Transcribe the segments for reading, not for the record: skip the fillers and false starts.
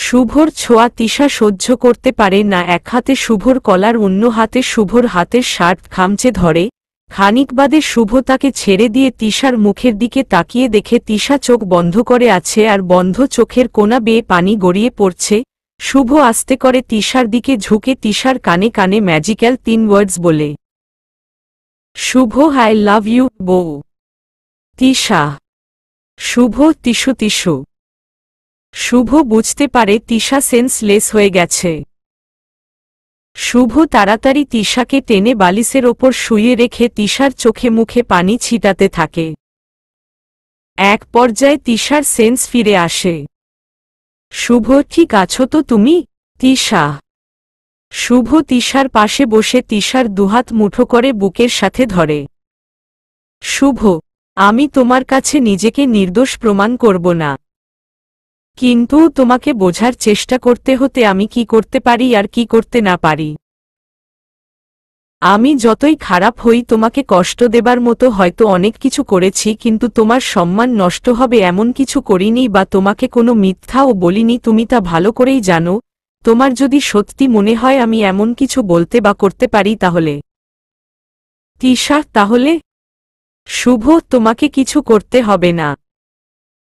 শুভর ছোঁয়া তিশা সহ্য করতে পারে না। এক হাতে শুভর কলার, অন্য হাতে শুভর হাতের শার্ট খামচে ধরে। খানিক বাদে শুভ তাকে ছেড়ে দিয়ে তিশার মুখের দিকে তাকিয়ে দেখে তিশা চোখ বন্ধ করে আছে আর বন্ধ চোখের কোনা বেয়ে পানি গড়িয়ে পড়ছে। শুভ আস্তে করে তিশার দিকে ঝুঁকে তিশার কানে কানে ম্যাজিক্যাল 3 ওয়ার্ডস বলে, শুভ আই লাভ ইউ বউ। তিশা। শুভ তিশু তিশু। শুভ বুঝতে পারে তিশা সেন্সলেস হয়ে গেছে। শুভ তাড়াতাড়ি তিশাকে টেনে বালিশের ওপর শুইয়ে রেখে তিশার চোখে মুখে পানি ছিটাতে থাকে। এক পর্যায়ে তিশার সেন্স ফিরে আসে। শুভ ঠিক আছো তো তুমি? তিশা। শুভ তিশার পাশে বসে তিশার দুহাত মুঠো করে বুকের সাথে ধরে। শুভ, আমি তোমার কাছে নিজেকে নির্দোষ প্রমাণ করব না, কিন্তু তোমাকে বোঝার চেষ্টা করতে হতে আমি কি করতে পারি আর কি করতে না পারি। আমি যতই খারাপ হই, তোমাকে কষ্ট দেবার মতো হয়তো অনেক কিছু করেছি, কিন্তু তোমার সম্মান নষ্ট হবে এমন কিছু করিনি বা তোমাকে কোনো মিথ্যাও বলিনি। তুমি তা ভালো করেই জানো। তোমার যদি সত্যি মনে হয় আমি এমন কিছু বলতে বা করতে পারি তাহলে। তিশা, তাহলে? শুভ, তোমাকে কিছু করতে হবে না,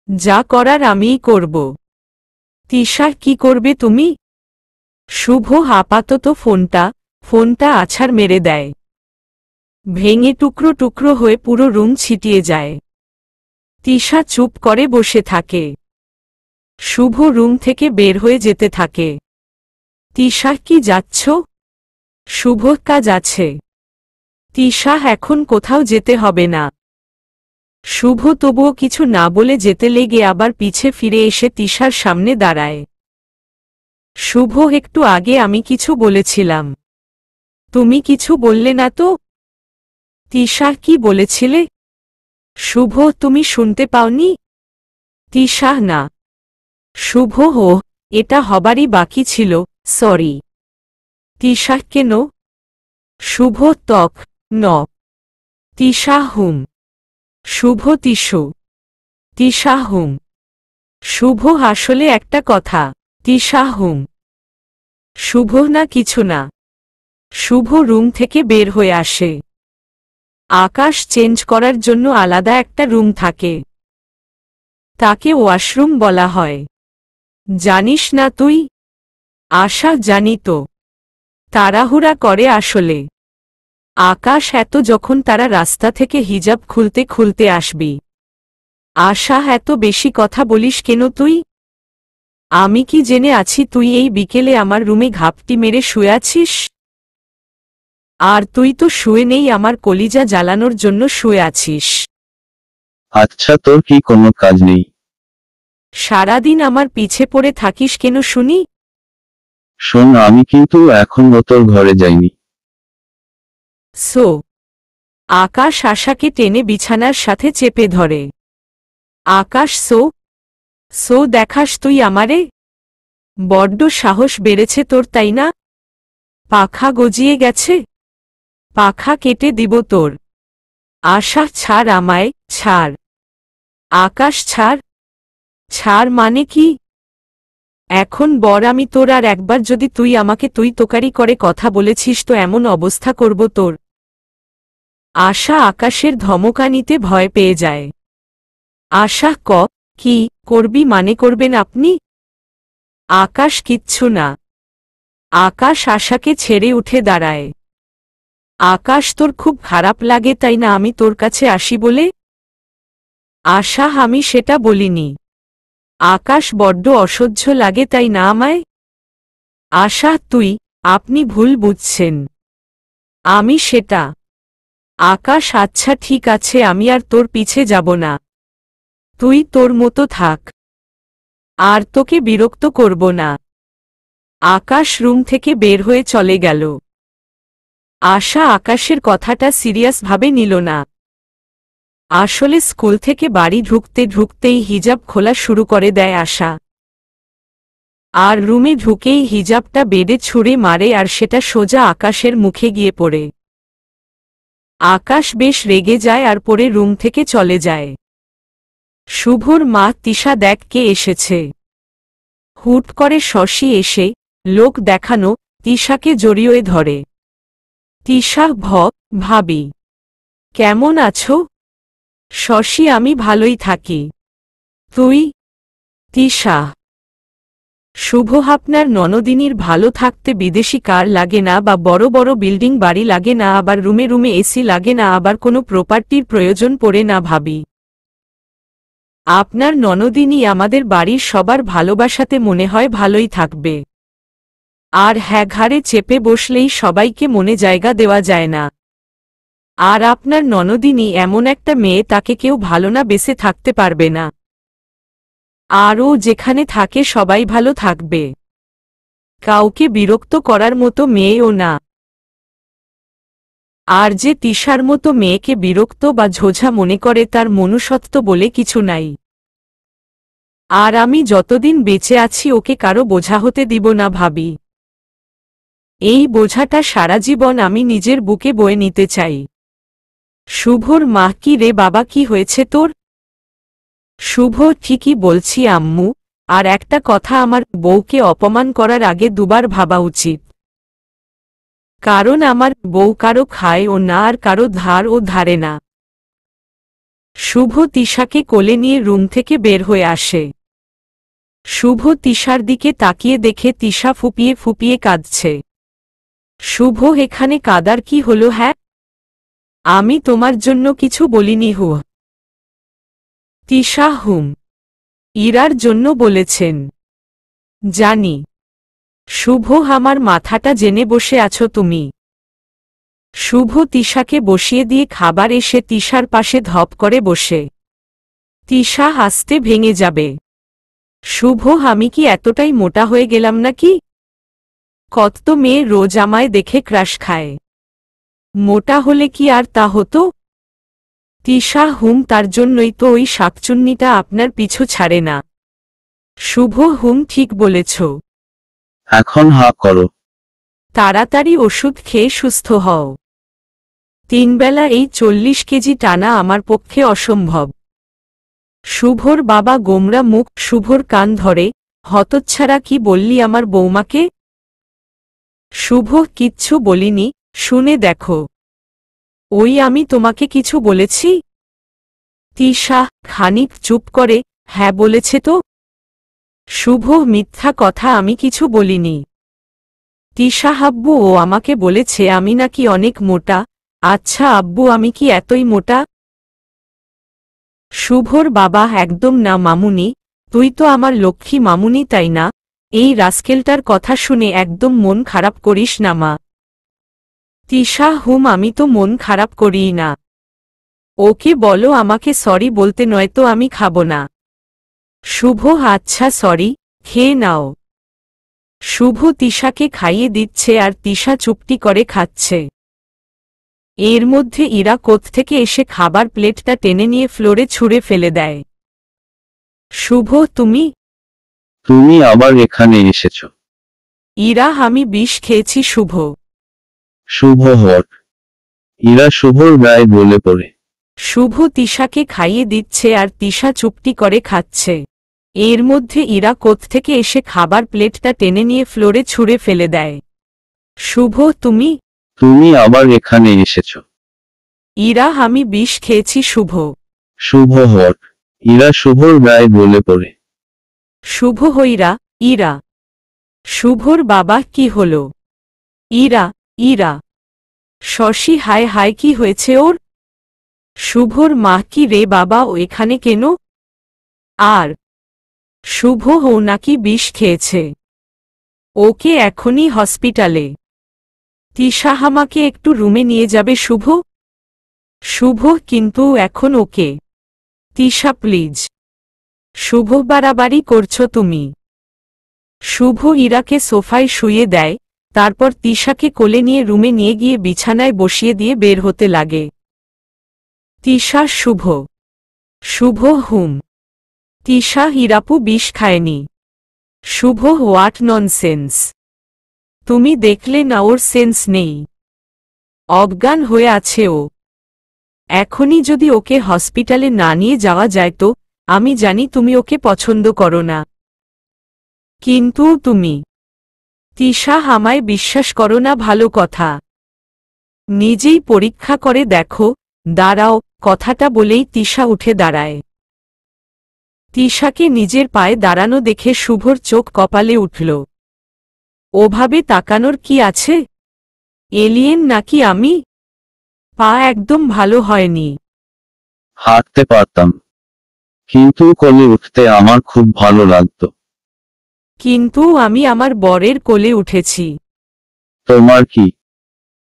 যা করার আমিই করব। তিশা, কি করবে তুমি? শুভ আপাতত ফোনটা আছাড় মেরে দেয়। ভেঙে টুকরো টুকরো হয়ে পুরো রুম ছিটিয়ে যায়। তিশা চুপ করে বসে থাকে। শুভ রুম থেকে বের হয়ে যেতে থাকে। তিশা, কি যাচ্ছ? শুভ, কাজ আছে। তিশা, এখন কোথাও যেতে হবে না। শুভ তবুও কিছু না বলে যেতে লেগে আবার পিছে ফিরে এসে তিশার সামনে দাঁড়ায়। শুভ, একটু আগে আমি কিছু বলেছিলাম, তুমি কিছু বললে না তো? তিশা, কি বলেছিলে? শুভ, তুমি শুনতে পাওনি? তিশা, না। শুভ, হো, এটা হবারই বাকি ছিল, সরি। তিশা, কেন? শুভ, ত্বক ন। তিশা, হুম। শুভ, তিশু। তিশা, হুম। শুভ, আসলে একটা কথা। তিশা, হুম। শুভ, না কিছু না। শুভ রুম থেকে বের হয়ে আসে। আকাশ চেঞ্জ করার জন্য আলাদা একটা রুম থাকে, তাকে ওয়াশরুম বলা হয়। জানিস না তুই? আশা, জানি তো। তাড়াহুড়া করে আসলে। আকাশ, এত যখন তারা রাস্তা থেকে হিজাব খুলতে খুলতে আসবি। আশা, এত বেশি কথা বলিস কেন তুই? আমি কি জেনে আছি তুই এই বিকেলে আমার রুমে ঘাপটি মেরে শুয়ে আছিস? আর তুই তো শুয়ে নেই, আমার কলিজা জ্বালানোর জন্য শুয়ে আছিস। আচ্ছা, তোর কি কোনো কাজ নেই? সারাদিন আমার পিছে পড়ে থাকিস কেন শুনি? শোন, আমি কিন্তু এখনো তোর ঘরে যাইনি। সো। আকাশ আশাকে টেনে বিছানার সাথে চেপে ধরে। আকাশ, সো দেখাস তুই আমারে? বড্ড সাহস বেড়েছে তোর, তাই না? পাখা গজিয়ে গেছে, পাখা কেটে দিব তোর। আশা, ছাড় আমায়, ছাড়। আকাশ, ছাড়। ছাড় মানে কি? এখন বর আমি তোর, আর একবার যদি তুই আমাকে তুই তোকারি করে কথা বলেছিস তো এমন অবস্থা করব তোর। আশা আকাশের ধমকানিতে ভয় পেয়ে যায়। আশা, কি করবি মানে করবেন আপনি? আকাশ, কিচ্ছু না। আকাশ আশাকে ছেড়ে উঠে দাঁড়ায়। আকাশ, তোর খুব খারাপ লাগে তাই না আমি তোর কাছে আসি বলে? আশা, আমি সেটা বলিনি। আকাশ, বড্ড অসহ্য লাগে তাই না আমায়? আশা, আপনি ভুল বুঝছেন। আমি সেটা। আকাশ, আচ্ছা ঠিক আছে, আমি আর তোর পিছে যাব না। তুই তোর মতো থাক, আর তোকে বিরক্ত করব না। আকাশ রুম থেকে বের হয়ে চলে গেল। আশা আকাশের কথাটা সিরিয়াসভাবে নিল না। আসলে স্কুল থেকে বাড়ি ঢুকতে ঢুকতেই হিজাব খোলা শুরু করে দেয় আশা। আর রুমে ঢুকেই হিজাবটা বেডে ছুঁড়ে মারে আর সেটা সোজা আকাশের মুখে গিয়ে পড়ে। আকাশ বেশ রেগে যায় আর পরে রুম থেকে চলে যায়। শুভর মা, তিশা, দেখ কে এসেছে। হুট করে শশী এসে লোক দেখানো তিশাকে জড়িয়ে ধরে। তিশা ভাবি কেমন আছো? শশী আমি ভালোই থাকি। তুই? তিশা শুভ আপনার ননদিনীর ভালো থাকতে বিদেশি কার লাগে না বা বড় বড় বিল্ডিং বাড়ি লাগে না, আবার রুমে রুমে এসি লাগে না, আবার কোনো প্রপার্টির প্রয়োজন পড়ে না ভাবি। আপনার ননদিনী আমাদের বাড়ির সবার ভালোবাসাতে মনে হয় ভালোই থাকবে। আর হ্যাঁ, ঘাড়ে চেপে বসলেই সবাইকে মনে জায়গা দেওয়া যায় না। আর আপনার ননদিনী এমন একটা মেয়ে, তাকে কেউ ভালো না বেসে থাকতে পারবে না। আর ও যেখানে থাকে সবাই ভালো থাকবে। কাউকে বিরক্ত করার মতো মেয়েও না। আর যে তিশার মতো মেয়েকে বিরক্ত বা ঝোঝা মনে করে, তার মনুষ্যত্ব বলে কিছু নাই। আর আমি যতদিন বেঁচে আছি ওকে কারো বোঝা হতে দিব না ভাবি। এই বোঝাটা সারা জীবন আমি নিজের বুকে বয়ে নিতে চাই। শুভর মা কি রে বাবা, কি হয়েছে তোর? শুভ ঠিকই বলছি আম্মু, আর একটা কথা, আমার বউকে অপমান করার আগে দুবার ভাবা উচিত। কারণ আমার বউ কারো খায় ও না, আর কারো ধার ও ধারে না। শুভ তিশাকে কোলে নিয়ে রুম থেকে বের হয়ে আসে। শুভ তিশার দিকে তাকিয়ে দেখে তিশা ফুপিয়ে ফুপিয়ে কাঁদছে। শুভ এখানে কাদার কি হলো? হ্যাঁ, আমি তোমার জন্য কিছু বলিনি। তিশা ইরার জন্য বলেছেন। জানি। শুভ আমার মাথাটা জেনে বসে আছো তুমি। শুভ তিশাকে বসিয়ে দিয়ে খাবার এসে তিশার পাশে ধপ করে বসে। তিশা হাসতে ভেঙে যাবে। শুভ আমি কি এতটাই মোটা হয়ে গেলাম নাকি? কত মেয়ে রোজ আমায় দেখে ক্রাশ খায়। মোটা হলে কি আর তা হতো? তিশা তার জন্যই তো ওই শাকচুন্নিটা আপনার পিছু ছাড়ে না। শুভ ঠিক বলেছ। এখন হা করো। তাড়াতাড়ি ওষুধ খেয়ে সুস্থ হও। 3 বেলা এই 40 কেজি টানা আমার পক্ষে অসম্ভব। শুভর বাবা গোমরা মুখ, শুভর কান ধরে, হতচ্ছাড়া কি বললি আমার বৌমাকে? শুভ কিচ্ছু বলিনি, শুনে দেখো। ওই আমি তোমাকে কিছু বলেছি? তিশা খানিক চুপ করে, হ্যাঁ বলেছে তো। শুভ মিথ্যা কথা, আমি কিছু বলিনি। তিশা আব্বু ও আমাকে বলেছে আমি নাকি অনেক মোটা। আচ্ছা আব্বু, আমি কি এতই মোটা? শুভর বাবা একদম না মামুনি, তুই তো আমার লক্ষ্মী মামুনি, তাই না? এই রাস্কেলটার কথা শুনে একদম মন খারাপ করিস না মা। তিশা আমি তো মন খারাপ করিই না। ওকে বলো আমাকে সরি বলতে, নয়তো আমি খাবো না। শুভ আচ্ছা সরি, খেয়ে নাও। শুভ তিশাকে খাইয়ে দিচ্ছে আর তিশা চুপটি করে খাচ্ছে। এর মধ্যে ইরা কোত্থেকে এসে খাবার প্লেটটা টেনে নিয়ে ফ্লোরে ছুঁড়ে ফেলে দেয়। শুভ তুমি তুমি আবার এখানে এসেছ? ইরা আমি বিষ খেয়েছি শুভ। শুভ হট। ইরা শুভর গায়ে বলে পড়ে। শুভ তিশাকে খাইয়ে দিচ্ছে আর তিশা চুপটি করে খাচ্ছে। এর মধ্যে ইরা কোত্থেকে এসে খাবার প্লেটটা টেনে নিয়ে ফ্লোরে ছুঁড়ে ফেলে দেয়। শুভ তুমি তুমি আবার এখানে এসেছ? ইরা আমি বিষ খেয়েছি শুভ। শুভ হট। ইরা শুভর গায়ে বলে পড়ে। শুভ ইরা ইরা। শুভর বাবা কি হলো? ইরা ইরা। শশী হায় হায়, কি হয়েছে ওর? শুভর মা কি রে বাবা, ও এখানে কেন? আর শুভ নাকি বিষ খেয়েছে। ওকে এখনই হসপিটালে। তিশা আমাকে একটু রুমে নিয়ে যাবে শুভ? শুভ কিন্তু এখন ওকে। তিশা প্লিজ। শুভ বাড়াবাড়ি করছো তুমি। শুভ ইরাকে সোফায় শুয়ে দেয়, তারপর তিশাকে কোলে নিয়ে রুমে নিয়ে গিয়ে বিছানায় বসিয়ে দিয়ে বের হতে লাগে। তিশা শুভ শুভ তিশা হিরাপু বিষ খায়নি। শুভ হোয়াট ননসেন্স। তুমি দেখলে না ওর সেন্স নেই, অজ্ঞান হয়ে আছে ও। এখনই যদি ওকে হসপিটালে না নিয়ে যাওয়া যায় তো, আমি জানি তুমি ওকে পছন্দ করো না, কিন্তু তুমি তিশা আমায় বিশ্বাস করো না? ভালো কথা, নিজেই পরীক্ষা করে দেখো। দাঁড়াও। কথাটা বলেই তিশা উঠে দাঁড়ায়। তিশাকে নিজের পায়ে দাঁড়ানো দেখে শুভর চোখ কপালে উঠল। ওভাবে তাকানোর কি আছে? এলিয়েন নাকি আমি? পা একদম ভালো হয়নি। হাঁটতে পারতাম, কিন্তু কোলে উঠতে আমার খুব ভালো লাগতো। কিন্তু আমি আমার বরের কোলে উঠেছি। তোমার কি?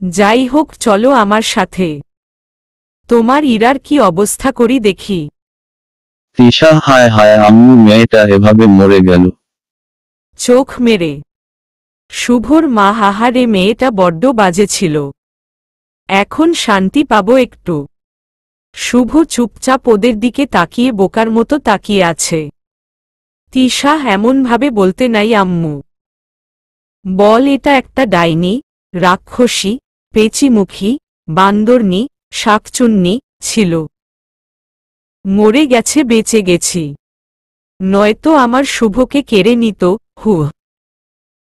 যাই হোক, চলো আমার সাথে। তোমার ইরার কি অবস্থা করি দেখি। তিশা, হায় হায় আম্মু, মেয়েটা এভাবে মরে গেল। চোখ মেরে শুভর মা, হাহারে মেয়েটা বড্ড বাজে ছিল। এখন শান্তি পাবো একটু। শুভ চুপচাপ ওদের দিকে তাকিয়ে বোকার মতো তাকিয়ে আছে। তিশা এমনভাবে বলতে নাই আম্মু। বল এটা একটা ডাইনি, রাক্ষসী, পেচিমুখী, বান্দরনি, শাকচুন্নি ছিল। মরে গেছে, বেঁচে গেছি। নয়তো আমার শুভকে কেড়ে নিত। হু,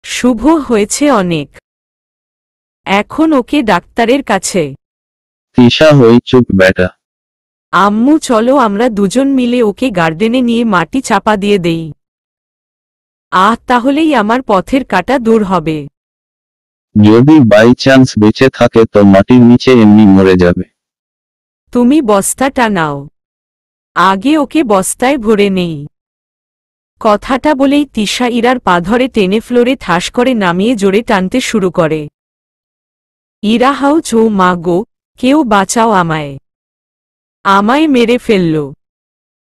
শুভ হয়েছে অনেক। এখন ওকে ডাক্তারের কাছে। তিশা, হই চুপ বেটা। আম্মু চলো আমরা দুজন মিলে ওকে গার্ডেনে নিয়ে মাটি চাপা দিয়ে দেই। তাহলেই আমার পথের কাঁটা দূর হবে। যদি বাই চান্স বেঁচে থাকে তো মাটির নিচে এমনি মরে যাবে। তুমি বস্তাটা নাও, আগে ওকে বস্তায় ভরে নেই। কথাটা বলেই তিশা ইরার পা ধরে টেনে ফ্লোরে ঠাস করে নামিয়ে জোরে টানতে শুরু করে। ইরা হাউচ, ও মা গো, কেউ বাঁচাও আমায়, আমায় মেরে ফেলল।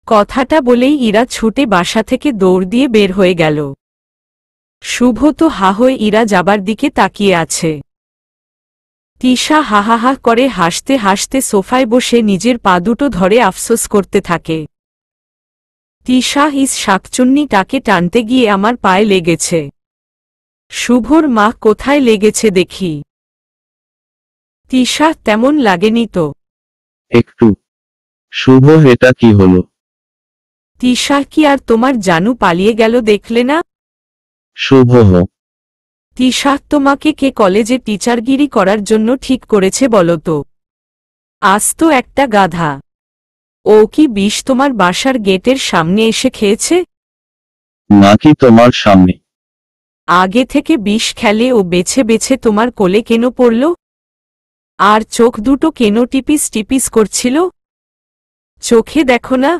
কথাটা বলেই ইরা ছুটে বাসা থেকে দৌড় দিয়ে বের হয়ে গেল। শুভ তো হা হয়ে ইরা যাবার দিকে তাকিয়ে আছে। তিশা হাহাহা করে হাসতে হাসতে সোফায় বসে নিজের পা দুটো ধরে আফসোস করতে থাকে। তিশা, ইস শাকচুন্নিটাকে টানতে গিয়ে আমার পায়ে লেগেছে। শুভর মা, কোথায় লেগেছে দেখি। তিশা, তেমন লাগেনি তো। একটু। শুভ, এটা কি হলো? তিশা, কি আর তোমার জানু পালিয়ে গেল দেখলে না? শুভ হো। তিশা, তোমাকে কে কলেজে টিচারগিরি করার জন্য ঠিক করেছে বলো তো? আজ তো একটা গাধা। ও কি বিষ তোমার বাসার গেটের সামনে এসে খেয়েছে? নাকি তোমার সামনে? আগে থেকে বিষ খেলে ও বেছে বেছে তোমার কোলে কেন পড়ল? আর চোখ দুটো কেন টিপিস টিপিস করছিল? চোখে দেখো না,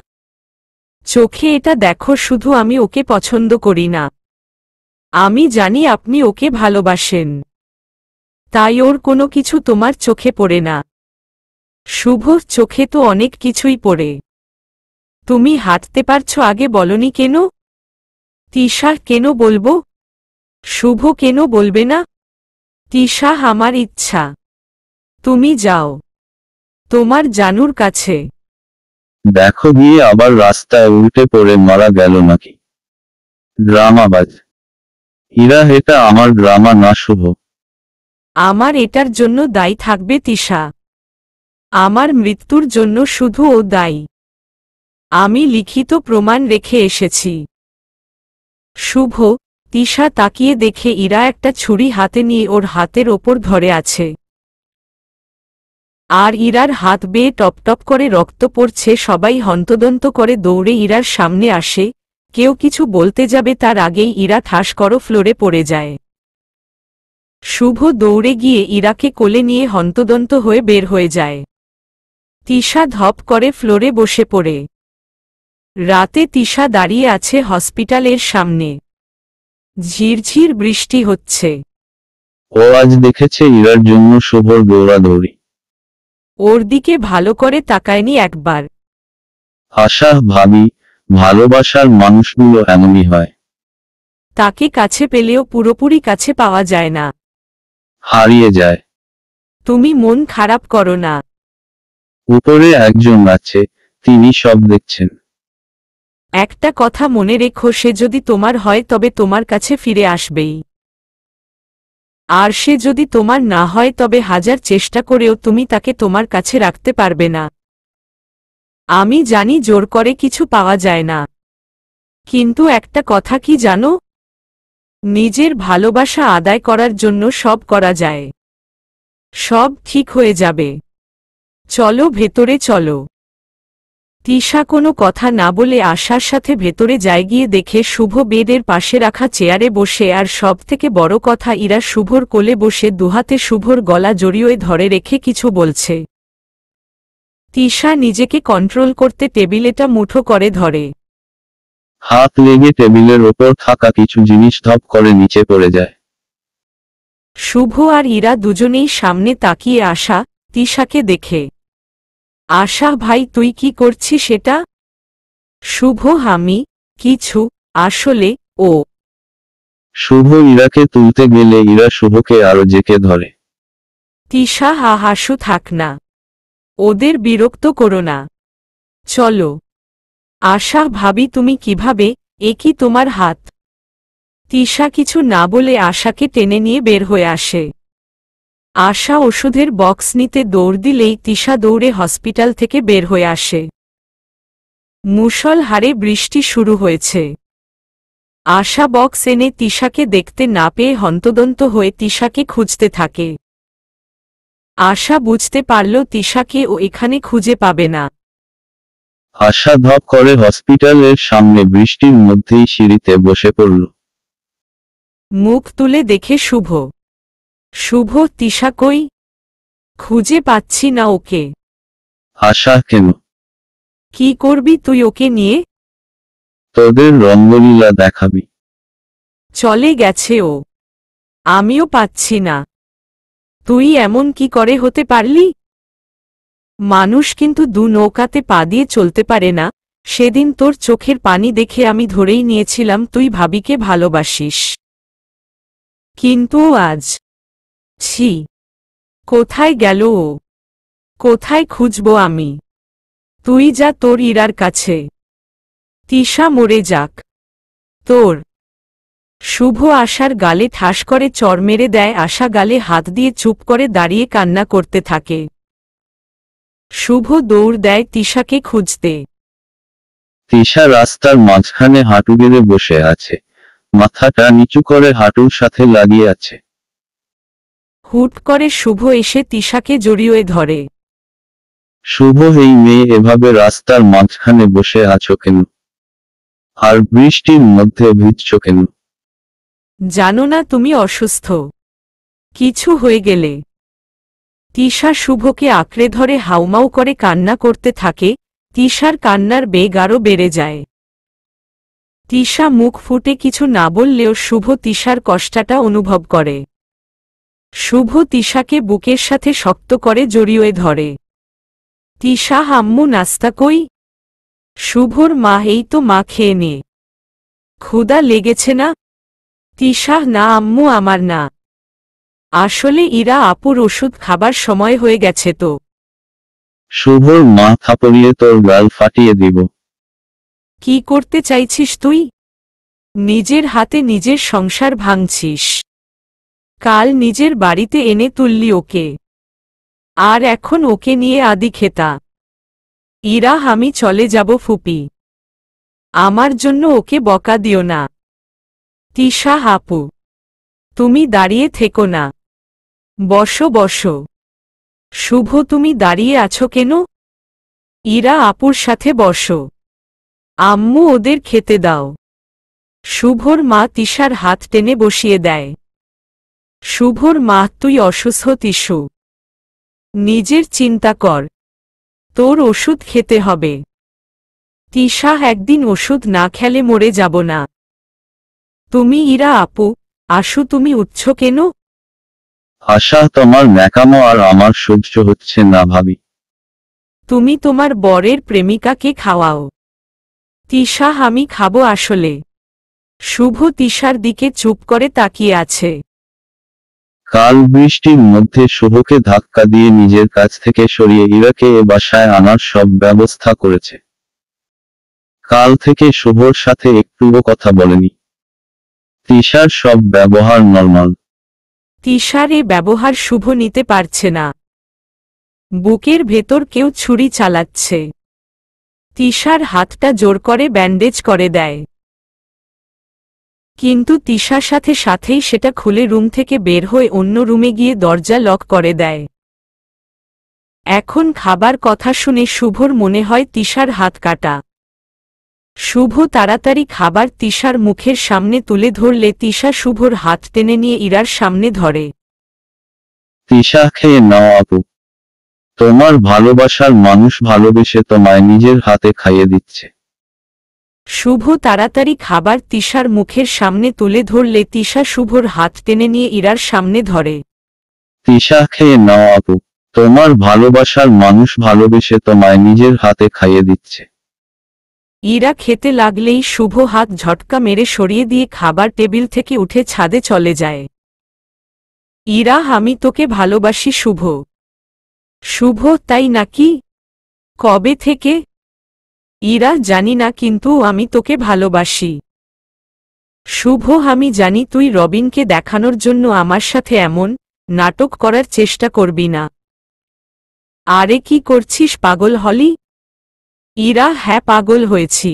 চোখে এটা দেখো। শুধু আমি ওকে পছন্দ করি না, আমি জানি আপনি ওকে ভালোবাসেন, তাই ওর কোনো কিছু তোমার চোখে পড়ে না। শুভ, চোখে তো অনেক কিছুই পড়ে। তুমি হাঁটতে পারছো, আগে বলনি কেন? তিশা, কেন বলবো? শুভ, কেন বলবে না? তিশা, আমার ইচ্ছা। তুমি যাও তোমার জানুর কাছে। দেখো গিয়ে আবার রাস্তায় উল্টে পড়ে মারা গেল নাকি। ড্রামাবাজ। ইরা, এটা আমার ড্রামা না শুভ। আমার এটার জন্য দায়ী থাকবে তিশা? আমার মৃত্যুর জন্য শুধু ও দায়ী। আমি লিখিত প্রমাণ রেখে এসেছি। শুভ। তিশা তাকিয়ে দেখে ইরা একটা ছুরি হাতে নিয়ে ওর হাতের ওপর ধরে আছে। আর ইরার হাত বেয়ে টপটপ করে রক্ত পড়ছে। সবাই হন্তদন্ত করে দৌড়ে ইরার সামনে আসে। কেউ কিছু বলতে যাবে তার আগেই ইরা ঠাস করো ফ্লোরে পড়ে যায়। শুভ দৌড়ে গিয়ে ইরাকে কোলে নিয়ে হন্তদন্ত হয়ে বের হয়ে যায়। তিশা ধপ করে ফ্লোরে বসে পড়ে। রাতে তিশা দাঁড়িয়ে আছে হসপিটালের সামনে। ঝিরঝির বৃষ্টি হচ্ছে। ও আজ দেখেছে ইরার জন্য শুভর দৌড়াদৌড়ি। ওর দিকে ভালো করে তাকায়নি একবার। আশা, ভাবি, ভালোবাসার মানুষগুলো এমনই হয়। তাকে কাছে পেলেও পুরোপুরি কাছে পাওয়া যায় না। হারিয়ে যায়। তুমি মন খারাপ করো না। উপরে একজন আছে, তিনি সব দেখছেন। একটা কথা মনে রেখো, সে যদি তোমার হয় তবে তোমার কাছে ফিরে আসবেই। আর সে যদি তোমার না হয় তবে হাজার চেষ্টা করেও তুমি তাকে তোমার কাছে রাখতে পারবে না। আমি জানি জোর করে কিছু পাওয়া যায় না, কিন্তু একটা কথা কি জানো? নিজের ভালোবাসা আদায় করার জন্য সব করা যায়। সব ঠিক হয়ে যাবে। চলো ভেতরে চলো। তিশা কোনো কথা না বলে আশার সাথে ভেতরে যায়। গিয়ে দেখে শুভ বেডের পাশে রাখা চেয়ারে বসে, আর সবথেকে বড় কথা ইরা শুভর কোলে বসে দুহাতে শুভর গলা জড়িয়ে ধরে রেখে কিছু বলছে। তিশা নিজেকে কন্ট্রোল করতে টেবিলেটা মুঠো করে ধরে। হাত লেগে টেবিলের ওপর থাকা কিছু জিনিস ধপ করে নিচে পড়ে যায়। শুভ আর ইরা দুজনেই সামনে তাকিয়ে আশা তিশাকে দেখে। আশা ভাই তুই কি করছিস সেটা? শুভ আমি কিছু আসলে ও। শুভ ইরাকে তুলতে গেলে ইরা শুভকে আরো জেকে ধরে। তিশা হাসু থাক না, ওদের বিরক্ত করো না, চলো। আশা ভাবি তুমি কিভাবে, এ কি তোমার হাত? তিশা কিছু না বলে আশাকে টেনে নিয়ে বের হয়ে আসে। আশা ওষুধের বক্স নিতে দৌড় দিলেই তিশা দৌড়ে হসপিটাল থেকে বের হয়ে আসে। মুষলধারে বৃষ্টি শুরু হয়েছে। আশা বক্স এনে তিশাকে দেখতে না পেয়ে হন্তদন্ত হয়ে তিশাকে খুঁজতে থাকে। আশা বুঝতে পারল তিশাকে ও এখানে খুঁজে পাবে না। আশা ধপ করে হসপিটালের সামনে বৃষ্টির মধ্যেই সিঁড়িতে বসে পড়ল। মুখ তুলে দেখে শুভ। শুভ তিশা কই? খুঁজে পাচ্ছি না ওকে। আশা কেন? কি করবি তুই ওকে নিয়ে? তোদের রঙ্গলীলা দেখাবি? চলে গেছে ও। আমিও পাচ্ছি না। তুই এমন কি করে হতে পারলি? মানুষ কিন্তু দু নৌকাতে পা দিয়ে চলতে পারে না। সেদিন তোর চোখের পানি দেখে আমি ধরেই নিয়েছিলাম তুই ভাবিকে ভালোবাসিস। কিন্তু আজ ছি, কোথায় গেল ও? কোথায় খুঁজব আমি? তুই যা তোর ইরার কাছে। তিশা মরে যাক তোর। শুভ আশার গালে ঠাস করে চড় মেরে দেয়। আশা গালে হাত দিয়ে চুপ করে দাঁড়িয়ে কান্না করতে থাকে। শুভ দৌড় দেয় তিশাকে খুঁজতে। তিশা রাস্তার মাঝখানে হাঁটু গেড়ে বসে আছে, মাথাটা নিচু করে হাঁটুর সাথে লাগিয়ে আছে। হুট করে শুভ এসে তিশাকে জড়িয়ে ধরে। শুভ, এই মেয়ে এভাবে রাস্তার মাঝখানে বসে আছো কেন? আর বৃষ্টির মধ্যে ভিজছো কেন? জানো না তুমি অসুস্থ? কিছু হয়ে গেলে। তিশা শুভকে আঁকড়ে ধরে হাউমাউ করে কান্না করতে থাকে। তিশার কান্নার বেগ আরও বেড়ে যায়। তিশা মুখ ফুটে কিছু না বললেও শুভ তিশার কষ্টটা অনুভব করে। শুভ তিশাকে বুকের সাথে শক্ত করে জড়িয়ে ধরে। তিশা আম্মু নাস্তা কই? শুভর মা এই তো মা খেয়ে নে। ক্ষুধা লেগেছে না? তিশা না আম্মু আমার না। আসলে ইরা আপুর ওষুধ খাবার সময় হয়ে গেছে তো। শুভর মা থাপড়িয়ে তোর গাল ফাটিয়ে দিব। কি করতে চাইছিস তুই? নিজের হাতে নিজের সংসার ভাঙছিস। কাল নিজের বাড়িতে এনে তুললি ওকে, আর এখন ওকে নিয়ে আদি খেতা। ইরা আমি চলে যাব ফুপি। আমার জন্য ওকে বকা দিও না। তিশা আপু, তুমি দাঁড়িয়ে থেকো না, বসো বসো। শুভ তুমি দাঁড়িয়ে আছো কেন? ইরা আপুর সাথে বসো। আম্মু ওদের খেতে দাও। শুভর মা তিশার হাত টেনে বসিয়ে দেয়। শুভর মা তুই অসুস্থ তিশু, নিজের চিন্তা কর, তোর ওষুধ খেতে হবে। তিশা একদিন ওষুধ না খেলে মরে যাব না। তুমি ইরা আপু আশু তুমি উঠছ কেন? আশা, তোমার ন্যাকামো আর আমার সহ্য হচ্ছে না ভাবি। তুমি তোমার বরের প্রেমিকাকে খাওয়াও। তিশা আমি খাবো আসলে। শুভ তিশার দিকে চুপ করে তাকিয়ে আছে। কাল বৃষ্টির মধ্যে শুভকে ধাক্কা দিয়ে নিজের কাছ থেকে সরিয়ে ইরাকে এ বাসায় আনার সব ব্যবস্থা করেছে। কাল থেকে শুভর সাথে একটুও কথা বলেনি। তিশার সব ব্যবহার নরমাল। তিশার এ ব্যবহার শুভ নিতে পারছে না। বুকের ভেতর কেউ ছুরি চালাচ্ছে। তিশার হাতটা জোর করে ব্যান্ডেজ করে দেয়। কিন্তু তিশার সাথে সাথেই সেটা খুলে রুম থেকে বের হয়ে অন্য রুমে গিয়ে দরজা লক করে দেয়। এখন খাবার কথা শুনে শুভর মনে হয় তিশার হাত কাটা। শুভ তাড়াতাড়ি খাবার তিশার মুখের সামনে তুলে ধরলে তিশা শুভর হাত টেনে নিয়ে ইরার সামনে ধরে। তিশা, খেয়ে নাও আপু। তোমার ভালোবাসার মানুষ ভালোবেসে তোমায় নিজের হাতে খাইয়ে দিচ্ছে। শুভ তাড়াতাড়ি খাবার তিশার মুখের সামনে তুলে ধরলে তিশা শুভর হাত টেনে নিয়ে ইরার সামনে ধরে। তিশা, খেয়ে নাও আপু। তোমার ভালোবাসার মানুষ ভালোবেসে তোমায় নিজের হাতে খাইয়ে দিচ্ছে। ইরা খেতে লাগলেই শুভ হাত ঝটকা মেরে সরিয়ে দিয়ে খাবার টেবিল থেকে উঠে ছাদে চলে যায়। ইরা, আমি তোকে ভালোবাসি শুভ। শুভ, তাই নাকি? কবে থেকে? ইরা, জানি না, কিন্তু আমি তোকে ভালোবাসি। শুভ, আমি জানি তুই রবিনকে দেখানোর জন্য আমার সাথে এমন নাটক করার চেষ্টা করবি না। আরে কি করছিস, পাগল হলি? ইরা, হ্যাঁ, পাগল হয়েছি।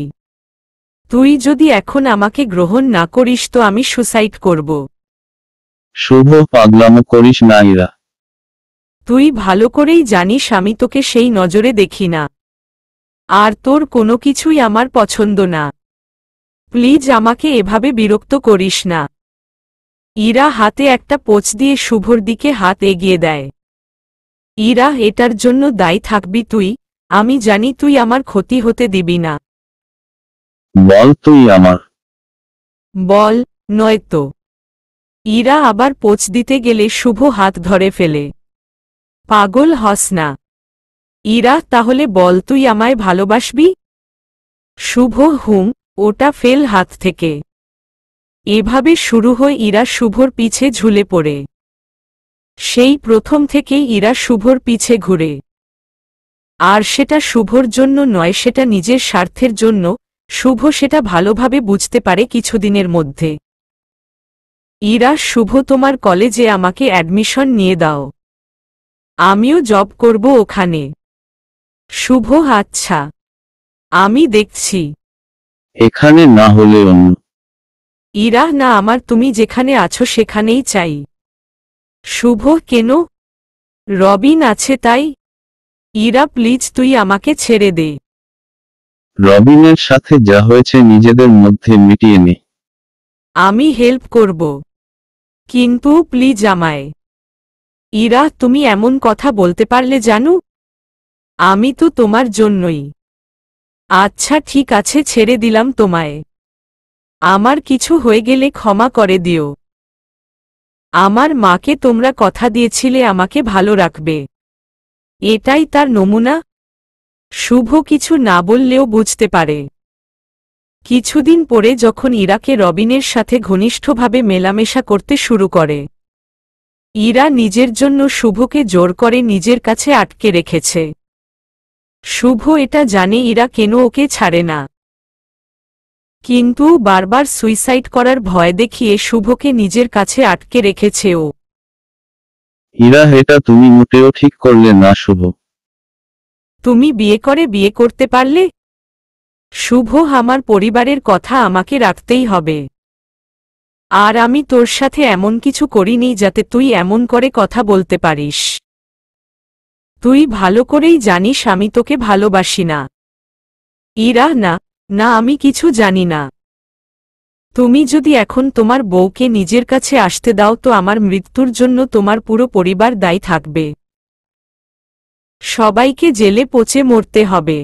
তুই যদি এখন আমাকে গ্রহণ না করিস তো আমি সুসাইড করব। শুভ, পাগলামো করিস না ইরা। তুই ভালো করেই জানিস আমি তোকে সেই নজরে দেখি না। আর তোর কোনো কিছুই আমার পছন্দ না। প্লিজ আমাকে এভাবে বিরক্ত করিস না। ইরা হাতে একটা পোঁচ দিয়ে শুভর দিকে হাত এগিয়ে দেয়। ইরা, এটার জন্য দায়ী থাকবি তুই। আমি জানি তুই আমার ক্ষতি হতে দিবি না। বল তুই আমার। বল, নয়তো। ইরা আবার পোঁচ দিতে গেলে শুভ হাত ধরে ফেলে। পাগল হস না। ইরা, তাহলে বল তুই আমায় ভালোবাসবি? শুভ, হুম। ওটা ফেল হাত থেকে। এভাবে শুরু হয় ইরা শুভর পিছে ঝুলে পড়ে। সেই প্রথম থেকেই ইরা শুভর পিছে ঘুরে। আর সেটা শুভর জন্য নয়, সেটা নিজের স্বার্থের জন্য। শুভ সেটা ভালোভাবে বুঝতে পারে কিছুদিনের মধ্যে। ইরা, শুভ, তোমার কলেজে আমাকে অ্যাডমিশন নিয়ে দাও। আমিও জব করব ওখানে। শুভ, আচ্ছা, আমি দেখছি। এখানে না হলে অন্য। ইরা, না, আমার তুমি যেখানে আছো সেখানেই চাই। শুভ, কেন? রবিন আছে তাই? ইরা, প্লিজ তুই আমাকে ছেড়ে দে। রবিনের সাথে যা হয়েছে নিজেদের মধ্যে মিটিয়ে নে। আমি হেল্প করব, কিন্তু প্লিজ আমায়। ইরা, তুমি এমন কথা বলতে পারলে জানো? আমি তো তোমার জন্যই। আচ্ছা ঠিক আছে, ছেড়ে দিলাম তোমায়। আমার কিছু হয়ে গেলে ক্ষমা করে দিও। আমার মাকে তোমরা কথা দিয়েছিলে আমাকে ভালো রাখবে। এটাই তার নমুনা। শুভ কিছু না বললেও বুঝতে পারে। কিছুদিন পরে যখন ইরাকে রবিনের সাথে ঘনিষ্ঠভাবে মেলামেশা করতে শুরু করে, ইরা নিজের জন্য শুভকে জোর করে নিজের কাছে আটকে রেখেছে। শুভ এটা জানে ইরা কেন ওকে ছাড়ে না, কিন্তু বারবার সুইসাইড করার ভয় দেখিয়ে শুভকে নিজের কাছে আটকে রেখেছে ও। ইরা, এটা তুমি মোটেও ঠিক করলে না শুভ। তুমি বিয়ে করতে পারলে? শুভ, আমার পরিবারের কথা আমাকে রাখতেই হবে। আর আমি তোর সাথে এমন কিছু করিনি যাতে তুই এমন করে কথা বলতে পারিস। তুই ভালো করেই জানিস আমি তোকে ভালোবাসি না। ইরা, না, না, আমি কিছু জানি না। তুমি যদি এখন তোমার বউকে নিজের কাছে আসতে দাও তো আমার মৃত্যুর জন্য তোমার পুরো পরিবার দায়ী থাকবে। সবাইকে জেলে পচে মরতে হবে।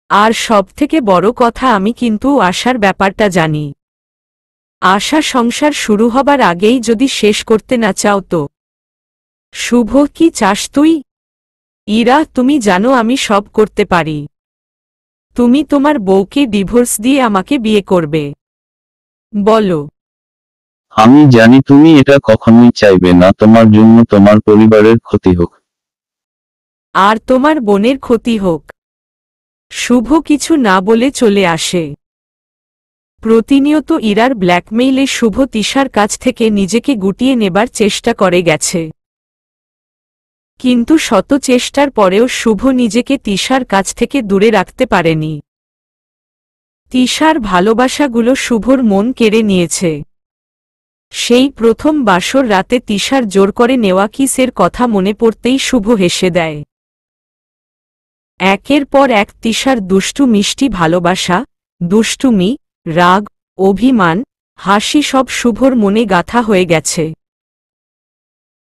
আর সবথেকে বড় কথা, আমি কিন্তু আশার ব্যাপারটা জানি। আশা সংসার শুরু হবার আগেই যদি শেষ করতে না চাও তো। শুভ, কি চাস তুই? ইরা, তুমি জানো আমি সব করতে পারি। তুমি তোমার বউকে ডিভোর্স দিয়ে আমাকে বিয়ে করবে। বলো। আমি জানি তুমি এটা কখনোই চাইবে না, তোমার জন্য তোমার পরিবারের ক্ষতি হোক। আর তোমার বোনের ক্ষতি হোক। শুভ কিছু না বলে চলে আসে। প্রতিনিয়ত ইরার ব্ল্যাকমেইলে শুভ তিশার কাছ থেকে নিজেকে গুটিয়ে নেবার চেষ্টা করে গেছে। কিন্তু শত চেষ্টার পরেও শুভ নিজেকে তিশার কাছ থেকে দূরে রাখতে পারেনি। তিশার ভালোবাসাগুলো শুভর মন কেড়ে নিয়েছে। সেই প্রথম বাসর রাতে তিশার জোর করে নেওয়া কিসের কথা মনে পড়তেই শুভ হেসে দেয়। একের পর এক তিশার দুষ্টু মিষ্টি ভালোবাসা, দুষ্টুমি, রাগ, অভিমান, হাসি সব শুভর মনে গাঁথা হয়ে গেছে।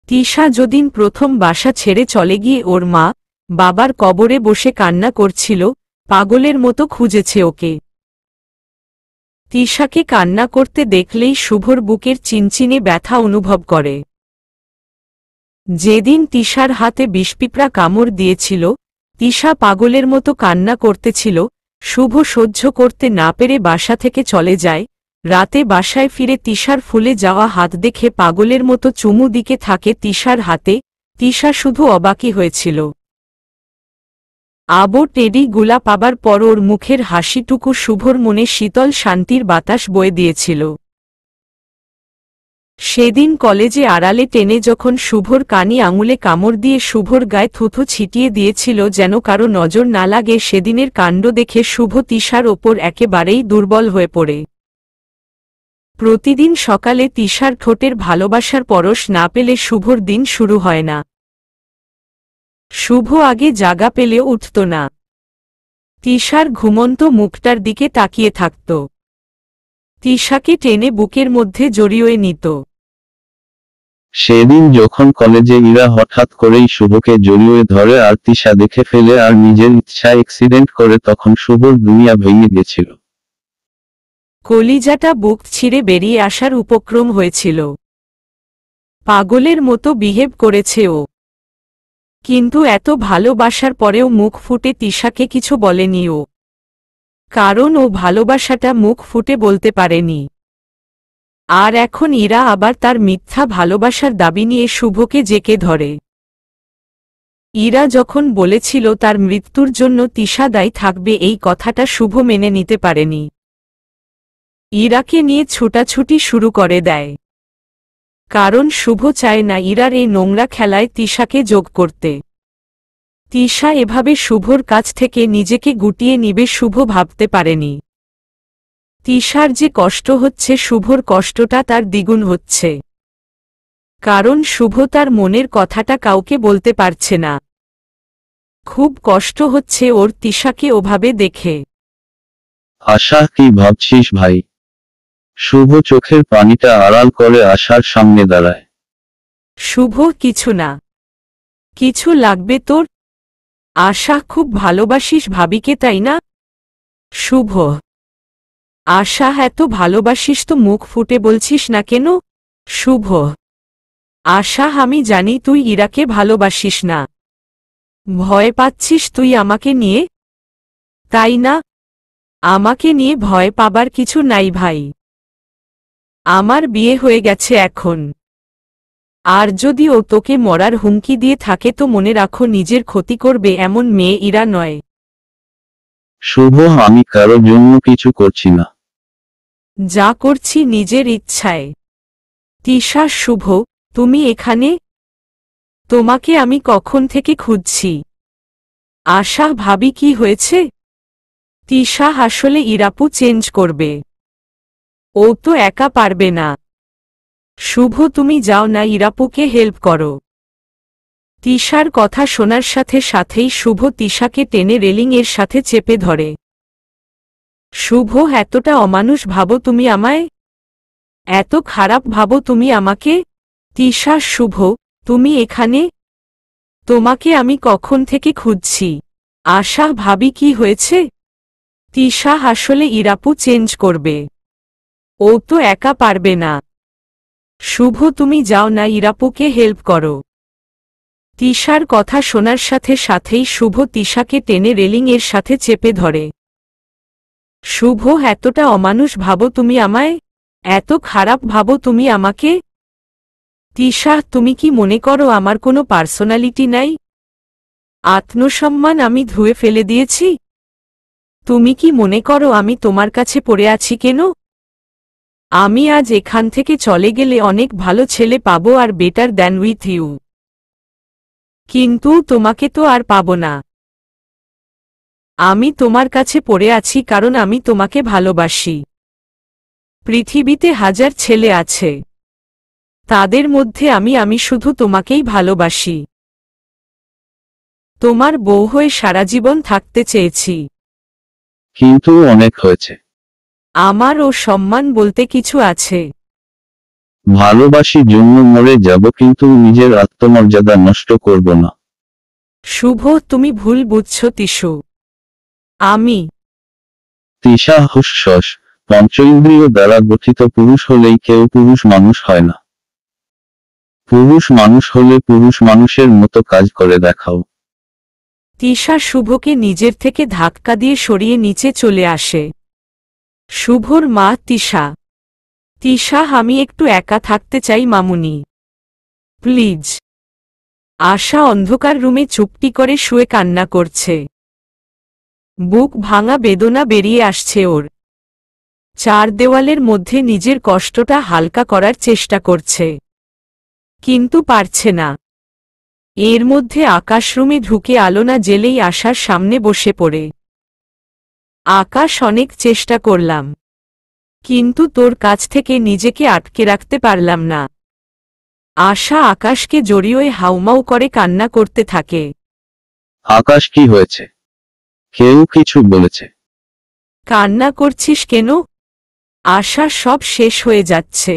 তিশা যদিন প্রথম বাসা ছেড়ে চলে গিয়ে ওর মা বাবার কবরে বসে কান্না করছিল, পাগলের মতো খুঁজেছে ওকে। তিশাকে কান্না করতে দেখলেই শুভর বুকের চিনচিনে ব্যথা অনুভব করে। যেদিন তিশার হাতে বিষপিঁপড়া কামড় দিয়েছিল, তিশা পাগলের মতো কান্না করতেছিল, শুভ সহ্য করতে না পেরে বাসা থেকে চলে যায়। রাতে বাসায় ফিরে তিশার ফুলে যাওয়া হাত দেখে পাগলের মতো চুমু দিকে থাকে তিশার হাতে। তিশা শুধু অবাকই হয়েছিল। আবো টেডি গুলা পাবার পর ওর মুখের হাসিটুকু শুভর মনে শীতল শান্তির বাতাস বয়ে দিয়েছিল। সেদিন কলেজে আড়ালে টেনে যখন শুভর কানি আঙুলে কামড় দিয়ে শুভর গায়ে থুথু ছিটিয়ে দিয়েছিল যেন কারো নজর না লাগে, সেদিনের কাণ্ড দেখে শুভ তিশার ওপর একেবারেই দুর্বল হয়ে পড়ে। প্রতিদিন সকালে তিশার ঠোঁটের ভালোবাসার পরশ না পেলে শুভর দিন শুরু হয় না। শুভ আগে জাগা পেলেও উঠত না। তিশার ঘুমন্ত মুখটার দিকে তাকিয়ে থাকত। তিশাকে টেনে বুকের মধ্যে জড়িয়ে নিত। সেদিন যখন কলেজে ইরা হঠাৎ করেই শুভকে জড়িয়ে ধরে আর তিশা দেখে ফেলে আর নিজের ইচ্ছায় অ্যাক্সিডেন্ট করে, তখন শুভর দুনিয়া ভেঙে গেছিল। কলিজাটা বুক ছিঁড়ে বেরিয়ে আসার উপক্রম হয়েছিল। পাগলের মতো বিহেভ করেছে ও, কিন্তু এত ভালোবাসার পরেও মুখ ফুটে তিশাকে কিছু বলেনি ও, কারণ ও ভালোবাসাটা মুখ ফুটে বলতে পারেনি। আর এখন ইরা আবার তার মিথ্যা ভালোবাসার দাবি নিয়ে শুভকে জেকে ধরে। ইরা যখন বলেছিল তার মৃত্যুর জন্য তিশা দায়ী থাকবে, এই কথাটা শুভ মেনে নিতে পারেনি। ইরাকে নিয়ে ছুটাছুটি শুরু করে দেয়, কারণ শুভ চায় না ইরার এই নোংরা খেলায় তিশাকে যোগ করতে। তিশা এভাবে শুভর কাছ থেকে নিজেকে গুটিয়ে নিবে শুভ ভাবতে পারেনি। তিশার যে কষ্ট হচ্ছে, শুভর কষ্টটা তার দ্বিগুণ হচ্ছে, কারণ শুভ তার মনের কথাটা কাউকে বলতে পারছে না। খুব কষ্ট হচ্ছে ওর তিশাকে ওভাবে দেখে। আশা, কি ভাবছিস ভাই? শুভ চোখের পানিটা আড়াল করে আশার সামনে দাঁড়ায়। শুভ, কিছু না। কিছু লাগবে তোর? আশা, খুব ভালোবাসিস ভাবিকে তাই না? শুভ, আশা, এত ভালোবাসিস তো মুখ ফুটে বলছিস না কেন? শুভ, আশা, আমি জানি তুই ইরাকে ভালোবাসিস না, ভয় পাচ্ছিস তুই আমাকে নিয়ে, তাই না? আমাকে নিয়ে ভয় পাবার কিছু নাই ভাই। আমার বিয়ে হয়ে গেছে এখন। আর যদি ও তোকে মরার হুমকি দিয়ে থাকে তো মনে রাখো, নিজের ক্ষতি করবে এমন মেয়ে ইরা নয়। শুভ, আমি কারোর জন্য কিছু করছি না। যা করছি নিজের ইচ্ছায়। তিশা, শুভ, তুমি এখানে? তোমাকে আমি কখন থেকে খুঁজছি। আশা, ভাবি কি হয়েছে? তিশা, আসলে ইরাপু চেঞ্জ করবে, ও তো একা পারবে না। শুভ, তুমি যাও না, ইরাপুকে হেল্প করো। তিশার কথা শোনার সাথে সাথেই শুভ তিশাকে টেনে রেলিংয়ের সাথে চেপে ধরে। শুভ, এতটা অমানুষ ভাবো তুমি আমায়? এত খারাপ ভাবো তুমি আমাকে? তিশা, শুভ, তুমি এখানে? তোমাকে আমি কখন থেকে খুঁজছি। আশা, ভাবি কি হয়েছে? তিশা, আসলে ইরাপু চেঞ্জ করবে, ও তো একা পারবে না। শুভ, তুমি যাও না, ইরাপুকে হেল্প করো। তিশার কথা শোনার সাথে সাথেই শুভ তিশাকে টেনে রেলিংয়ের সাথে চেপে ধরে। শুভ, এতটা অমানুষ ভাবো তুমি আমায়? এত খারাপ ভাবো তুমি আমাকে? তিশা, তুমি কি মনে করো আমার কোনো পার্সোনালিটি নাই? আত্মসম্মান আমি ধুয়ে ফেলে দিয়েছি? তুমি কি মনে করো আমি তোমার কাছে পড়ে আছি কেন? আমি আজ এখান থেকে চলে গেলে অনেক ভালো ছেলে পাবো আর বেটার দ্যান উইথ ইউ, কিন্তু তোমাকে তো আর পাবো না। আমি তোমার কাছে পড়ে আছি কারণ আমি তোমাকে ভালোবাসি। পৃথিবীতে হাজার ছেলে আছে, তাদের মধ্যে আমি শুধু তোমাকেই ভালোবাসি। তোমার বউ হয়ে সারা জীবন থাকতে চেয়েছি। কিন্তু অনেক হয়েছে। আমার ও সম্মান বলতে কিছু আছে। ভালোবাসি জন্য মরে যাব, কিন্তু নিজের আত্মমর্যাদা নষ্ট করব না। শুভ, তুমি ভুল বুঝছ তিশু। আমি তিশা হুসস, পঞ্চইন্দ্রিয় দ্বারা গঠিত পুরুষ হলেই কেউ পুরুষ মানুষ হয় না। পুরুষ মানুষ হলে পুরুষ মানুষের মতো কাজ করে দেখাও। তিশা শুভকে নিজের থেকে ধাক্কা দিয়ে সরিয়ে নিচে চলে আসে। শুভর মা তিশা। তিশা, আমি একটু একা থাকতে চাই মামুনি, প্লিজ। আশা অন্ধকার রুমে চুপটি করে শুয়ে কান্না করছে। বুক ভাঙা বেদনা বেরিয়ে আসছে ওর। চার দেওয়ালের মধ্যে নিজের কষ্টটা হালকা করার চেষ্টা করছে, কিন্তু পারছে না। এর মধ্যে আকাশ রুমে ঢুকে আলো না জেলেই আশার সামনে বসে পড়ে। আকাশ, অনেক চেষ্টা করলাম, কিন্তু তোর কাছ থেকে নিজেকে আটকে রাখতে পারলাম না। আশা আকাশকে জড়িয়ে হাউমাউ করে কান্না করতে থাকে। আকাশ, কি হয়েছে? কেউ কিছু বলেছে? কান্না করছিস কেন? আশা, সব শেষ হয়ে যাচ্ছে।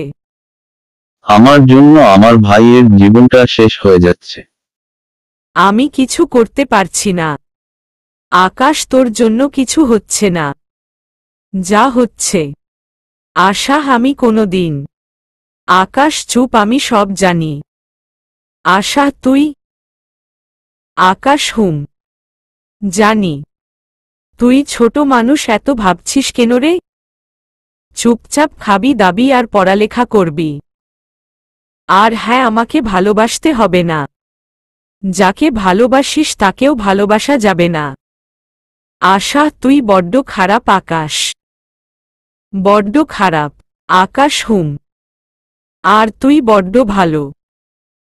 আমার জন্য আমার ভাইয়ের জীবনটা শেষ হয়ে যাচ্ছে। আমি কিছু করতে পারছি না। আকাশ, তোর জন্য কিছু হচ্ছে না, যা হচ্ছে। আশা, আমি কোনো দিন। আকাশ চুপ, আমি সব জানি। আশা, তুই? আকাশ, জানি। তুই ছোট মানুষ, এত ভাবছিস কেন রে? চুপচাপ খাবি দাবি আর পড়ালেখা করবি। আর হ্যাঁ, আমাকে ভালোবাসতে হবে না। যাকে ভালোবাসিস তাকেও ভালোবাসা যাবে না। আশা, তুই বড্ড খারাপ আকাশ, বড্ড খারাপ। আকাশ, আর তুই বড্ড ভালো।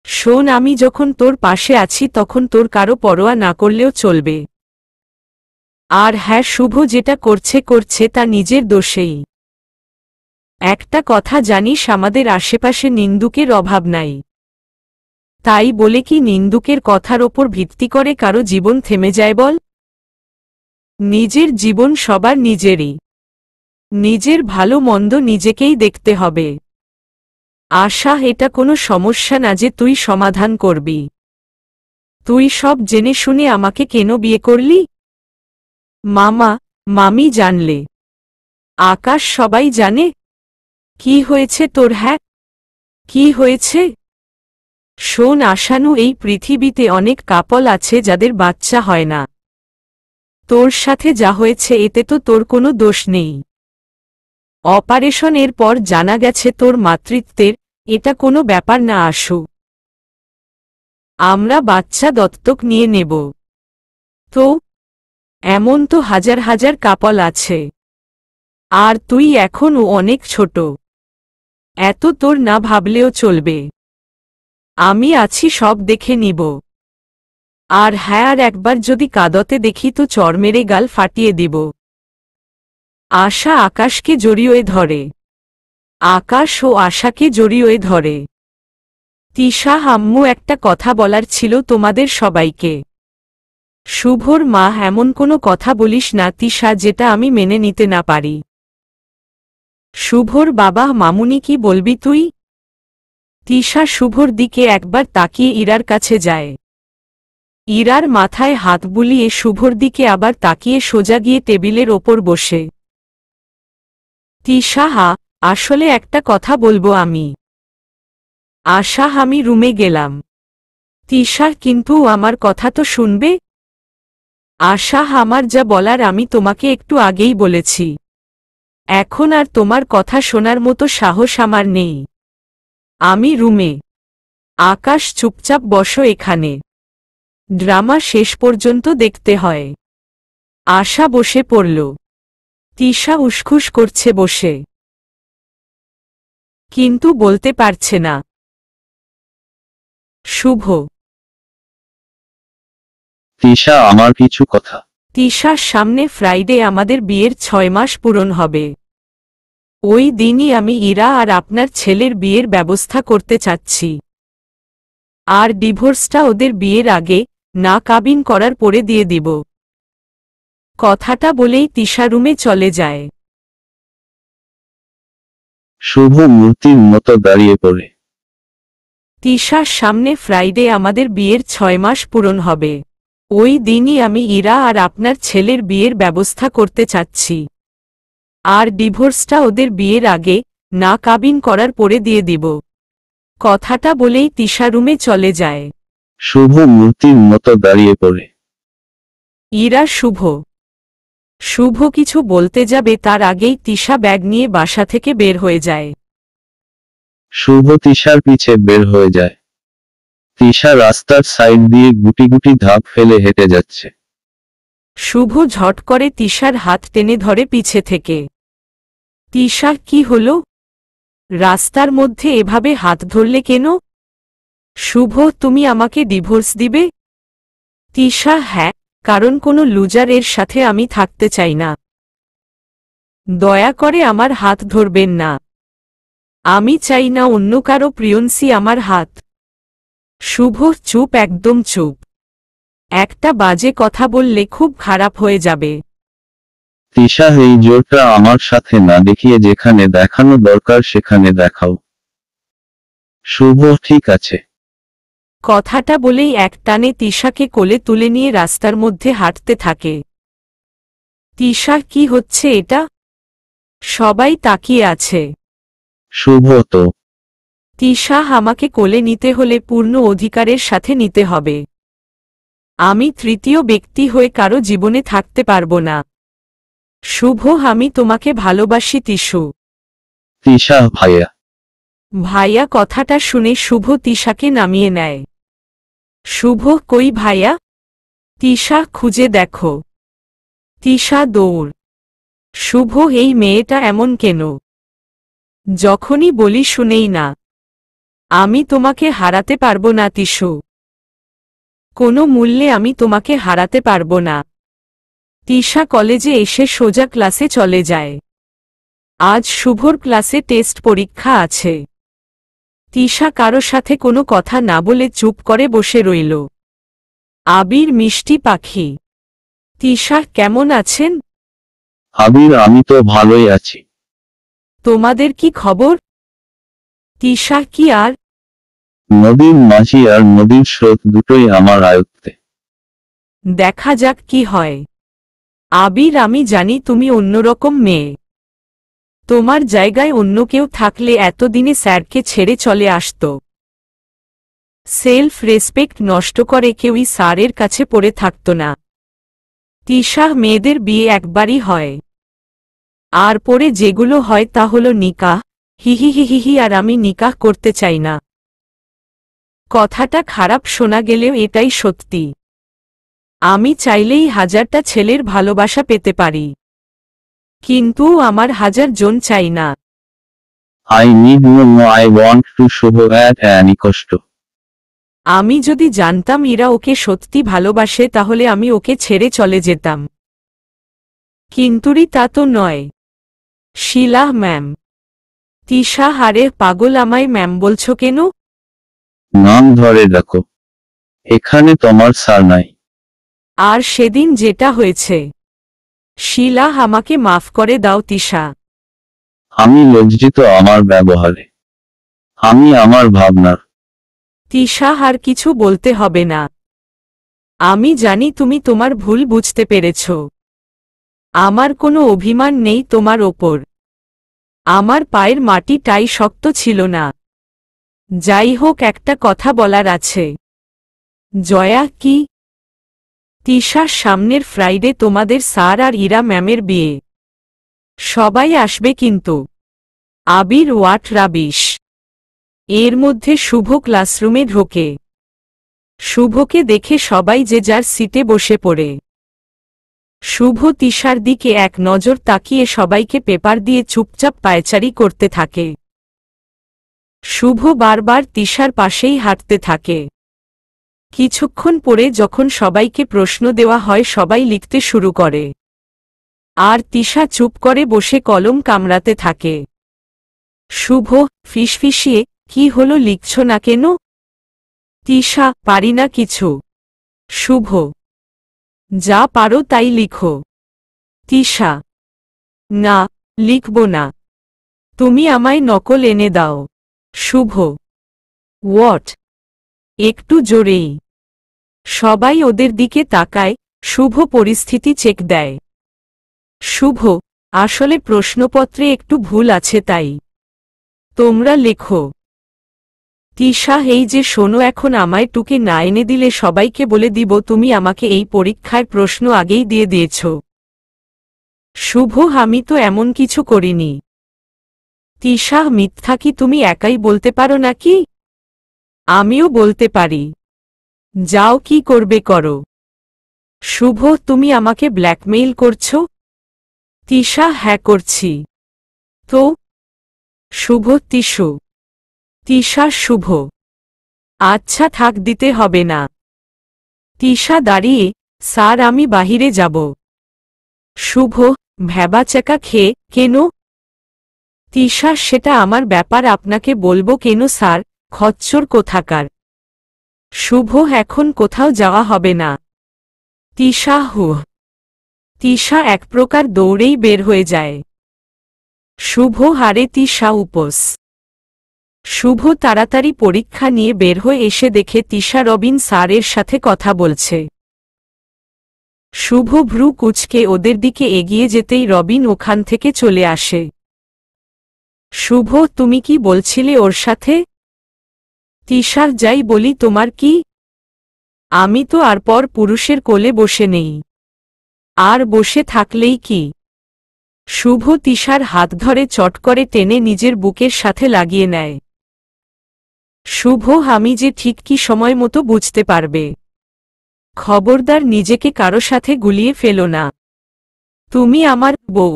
শোন, আমি যখন তোর পাশে আছি তখন তোর কারো পরোয়া না করলেও চলবে। আর হ্যাঁ, শুভ যেটা করছে তা নিজের দোষেই। একটা কথা জানিস, আমাদের আশেপাশে নিন্দুকের অভাব নাই। তাই বলে কি নিন্দুকের কথার ওপর ভিত্তি করে কারো জীবন থেমে যায় বল? নিজের জীবন সবার নিজেরই। নিজের ভালো মন্দ নিজেকেই দেখতে হবে। আশা, এটা কোনো সমস্যা না যে তুই সমাধান করবি। তুই সব জেনে শুনে আমাকে কেন বিয়ে করলি? মামা, মামি জানলে? আকাশ, সবাই জানে। কি হয়েছে তোর? হ্যাঁ, কি হয়েছে? শোন আশানু, এই পৃথিবীতে অনেক কাপল আছে যাদের বাচ্চা হয় না। তোর সাথে যা হয়েছে এতে তো তোর কোনো দোষ নেই। অপারেশনের পর জানা গেছে তোর মাতৃত্বের। এটা কোনো ব্যাপার না আশু। আমরা বাচ্চা দত্তক নিয়ে নেব। তো এমন তো হাজার হাজার কাপল আছে। আর তুই এখনও অনেক ছোট, এত তোর না ভাবলেও চলবে। আমি আছি, সব দেখে নিব। আর হ্যাঁ, আর একবার যদি কাঁদতে দেখি তো চড় মেরে গাল ফাটিয়ে দিব। আশা আকাশকে জড়িয়ে ধরে। আকাশ ও আশাকে জড়িয়ে ধরে। তিশা, আম্মু, একটা কথা বলার ছিল তোমাদের সবাইকে। শুভর মা, এমন কোনো কথা বলিস না তিশা যেটা আমি মেনে নিতে না পারি। শুভর বাবা, মামুনি, কি বলবি তুই? তিশা শুভর দিকে একবার তাকিয়ে ইরার কাছে যায়। ইরার মাথায় হাত বুলিয়ে শুভর দিকে আবার তাকিয়ে সোজা গিয়ে টেবিলের ওপর বসে। তিশা, আসলে একটা কথা বলবো আমি। আশা, আমি রুমে গেলাম। তিশা, কিন্তু আমার কথা তো শুনবে? আশা, আমার যা বলার আমি তোমাকে একটু আগেই বলেছি। এখন আর তোমার কথা শোনার মতো সাহস আমার নেই। আমি রুমে। আকাশ, চুপচাপ বসো এখানে। ড্রামা শেষ পর্যন্ত দেখতে হয়। আশা বসে পড়ল। তিশা উসখুস করছে বসে, কিন্তু বলতে পারছে না। শুভ, তিশা, আমার কিছু কথা। তিশার সামনে ফ্রাইডে আমাদের বিয়ের 6 মাস পূরণ হবে। ওই দিনই আমি ইরা আর আপনার ছেলের বিয়ের ব্যবস্থা করতে চাচ্ছি। আর ডিভোর্সটা ওদের বিয়ের আগে, না কাবিন করার পরে দিয়ে দিব। কথাটা বলেই তিশা রুমে চলে যায়। শুভ মূর্তির মতো দাঁড়িয়ে পড়ে। তিশার সামনে ফ্রাইডে আমাদের বিয়ের 6 মাস পূরণ হবে। ওই দিনই আমি ইরা আর আপনার ছেলের বিয়ের ব্যবস্থা করতে চাচ্ছি। আর ডিভোর্সটা ওদের বিয়ের আগে, না কাবিন করার পরে দিয়ে দিব। কথাটা বলেই তিশা রুমে চলে যায়। শুভ মূর্তির মতো দাঁড়িয়ে পড়ে। ইরা শুভ কিছু বলতে যাবে তার আগেই তিশা ব্যাগ নিয়ে বাসা থেকে বের হয়ে যায়। শুভ তিশার পিছে বের হয়ে যায়। তিশা রাস্তার সাইড দিয়ে গুটি গুটি ধাপ ফেলে হেঁটে যাচ্ছে। শুভ ঝট করে তিশার হাত টেনে ধরে পিছে থেকে। তিশা, কি হলো? রাস্তার মধ্যে এভাবে হাত ধরলে কেন? শুভ, তুমি আমাকে ডিভোর্স দিবে? তিশা, হ্যাঁ, কারণ কোনো লুজারের সাথে আমি থাকতে চাই না। দয়া করে আমার হাত ধরবেন না। আমি চাই না অন্য কারো প্রিয়ন্সি আমার হাত। শুভ, চুপ, একদম চুপ। একটা বাজে কথা বললে খুব খারাপ হয়ে যাবে। তিশা, এই জোরটা আমার সাথে না দেখিয়ে যেখানে দেখানো দরকার সেখানে দেখাও। শুভ, ঠিক আছে। কথাটা বলেই একটানে তিশাকে কোলে তুলে নিয়ে রাস্তার মধ্যে হাঁটতে থাকে। তিশা, কি হচ্ছে এটা? সবাই তাকিয়ে আছে। শুভ, তো তিশা, আমাকে কোলে নিতে হলে পূর্ণ অধিকারের সাথে নিতে হবে। আমি তৃতীয় ব্যক্তি হয়ে কারো জীবনে থাকতে পারবো না। শুভ, আমি তোমাকে ভালোবাসি তিশু। তিশা, ভাইয়া। ভাইয়া কথাটা শুনে শুভ তিশাকে নামিয়ে নেয়। শুভ, কই ভাইয়া? তিশা, খুঁজে দেখো। তিশা দৌড়। শুভ, এই মেয়েটা এমন কেন? যখনই বলি শুনেই না। আমি তোমাকে হারাতে পারবো না তিশু। কোনো মূল্যে আমি তোমাকে হারাতে পারবো না। তিশা কলেজে এসে সোজা ক্লাসে চলে যায়। আজ শুভর ক্লাসে টেস্ট পরীক্ষা আছে। তিশা কারো সাথে কোনো কথা না বলে চুপ করে বসে রইল। আবির, মিষ্টি পাখি। তিশা, কেমন আছেন? আবির, আমি তো ভালোই আছি। তোমাদের কি খবর? তিশা, কি আর? নদীর মাঝি আর নদীর স্রোত দুটোই আমার আয়ত্তে। দেখা যাক কি হয়। আবির, আমি জানি তুমি অন্যরকম মেয়ে। তোমার জায়গায় অন্য কেউ থাকলে এতদিনে স্যারকে ছেড়ে চলে আসত। সেলফ রেসপেক্ট নষ্ট করে কেউই স্যারের কাছে পড়ে থাকত না। তিশা, মেয়েদের বিয়ে একবারই হয়। আর পরে যেগুলো হয় তা হল নিকাহ। হিহি, আর আমি নিকাহ করতে চাই না। কথাটা খারাপ শোনা গেলেও এটাই সত্যি। আমি চাইলেই 1000টা ছেলের ভালোবাসা পেতে পারি, কিন্তু আমার 1000 জন চাই না। I need no I want to Shubho at any কষ্ট। আমি যদি জানতাম ইরা ওকে সত্যি ভালোবাসে তাহলে আমি ওকে ছেড়ে চলে যেতাম। কিন্তুরি তা তো নয়। শিলা ম্যাম। তিশা, হারে পাগল, আমায় ম্যাম বলছো কেন? নাম ধরে ডাকো। এখানে তোমার স্যার নাই। আর সেদিন যেটা হয়েছে। শিলা, আমাকে মাফ করে দাও তিশা। আমি লজ্জিত আমার ব্যবহারে। আমি আমার ভাবনার। তিশা, আর কিছু বলতে হবে না। আমি জানি তুমি তোমার ভুল বুঝতে পেরেছ। আমার কোনো অভিমান নেই তোমার ওপর। আমার পায়ের মাটিটাই শক্ত ছিল না। যাই হোক, একটা কথা বলার আছে। জয়া, কি? তিশার সামনের ফ্রাইডে তোমাদের স্যার আর ইরা ম্যামের বিয়ে। সবাই আসবে কিন্তু। আবির, হোয়াট রাবিশ। এর মধ্যে শুভ ক্লাসরুমে ঢোকে। শুভকে দেখে সবাই যে যার সিটে বসে পড়ে। শুভ তিশার দিকে এক নজর তাকিয়ে সবাইকে পেপার দিয়ে চুপচাপ পায়চারি করতে থাকে। শুভ বারবার তিশার পাশেই হাঁটতে থাকে। কিছুক্ষণ পরে যখন সবাইকে প্রশ্ন দেওয়া হয় সবাই লিখতে শুরু করে আর তিশা চুপ করে বসে কলম কামড়াতে থাকে। শুভ ফিসফিসিয়ে, কি হলো, লিখছ না কেন? তিশা, পারি না কিছু। শুভ, যা পারো তাই লিখো। তিশা, না, লিখব না, তুমি আমায় নকল এনে দাও। শুভ, হোয়াট? একটু জোরেই। সবাই ওদের দিকে তাকায়, শুভ পরিস্থিতি চেক দেয়। শুভ, আসলে প্রশ্নপত্রে একটু ভুল আছে তাই। তোমরা লেখো। তিশা, এই যে শোনো, এখন আমায় টুকে না এনে দিলে সবাইকে বলে দিব তুমি আমাকে এই পরীক্ষায় প্রশ্ন আগেই দিয়ে দিয়েছ। শুভ, আমি তো এমন কিছু করিনি। তিশা, মিথ্যা কি তুমি একাই বলতে পারো নাকি? আমিও বলতে পারি। যাও, কি করবে করো। শুভ, তুমি আমাকে ব্ল্যাকমেইল করছো? তিশা, হ্যাঁ করছি। তো? শুভ, তিশু। তিশা, শুভ, আচ্ছা থাক, দিতে হবে না। তিশা দাঁড়িয়ে, স্যার আমি বাহিরে যাব। শুভ, ভ্যাবাচ্যাকা খেয়ে, কেন? তিশা, সেটা আমার ব্যাপার, আপনাকে বলবো কেন স্যার, খচ্চর কোথাকার। শুভ, এখন কোথাও যাওয়া হবে না। তিশা, হু। তিশা এক প্রকার দৌড়েই বের হয়ে যায়। শুভ, হারে তিশা উপোস। শুভ তাড়াতাড়ি পরীক্ষা নিয়ে বের হয়ে এসে দেখে তিশা রবিন স্যারের সাথে কথা বলছে। শুভ ভ্রু কুঁচকে ওদের দিকে এগিয়ে যেতেই রবিন ওখান থেকে চলে আসে। শুভ, তুমি কি বলছিলে ওর সাথে? তিশার, যাই বলি, তোমার কি? আমি তো আর পর পুরুষের কোলে বসে নেই। আর বসে থাকলেই কি? শুভ তিশার হাত ধরে চট করে টেনে নিজের বুকের সাথে লাগিয়ে নেয়। শুভ, আমি যে ঠিক কি সময় মতো বুঝতে পারবে। খবরদার নিজেকে কারো সাথে গুলিয়ে ফেলো না। তুমি আমার বউ।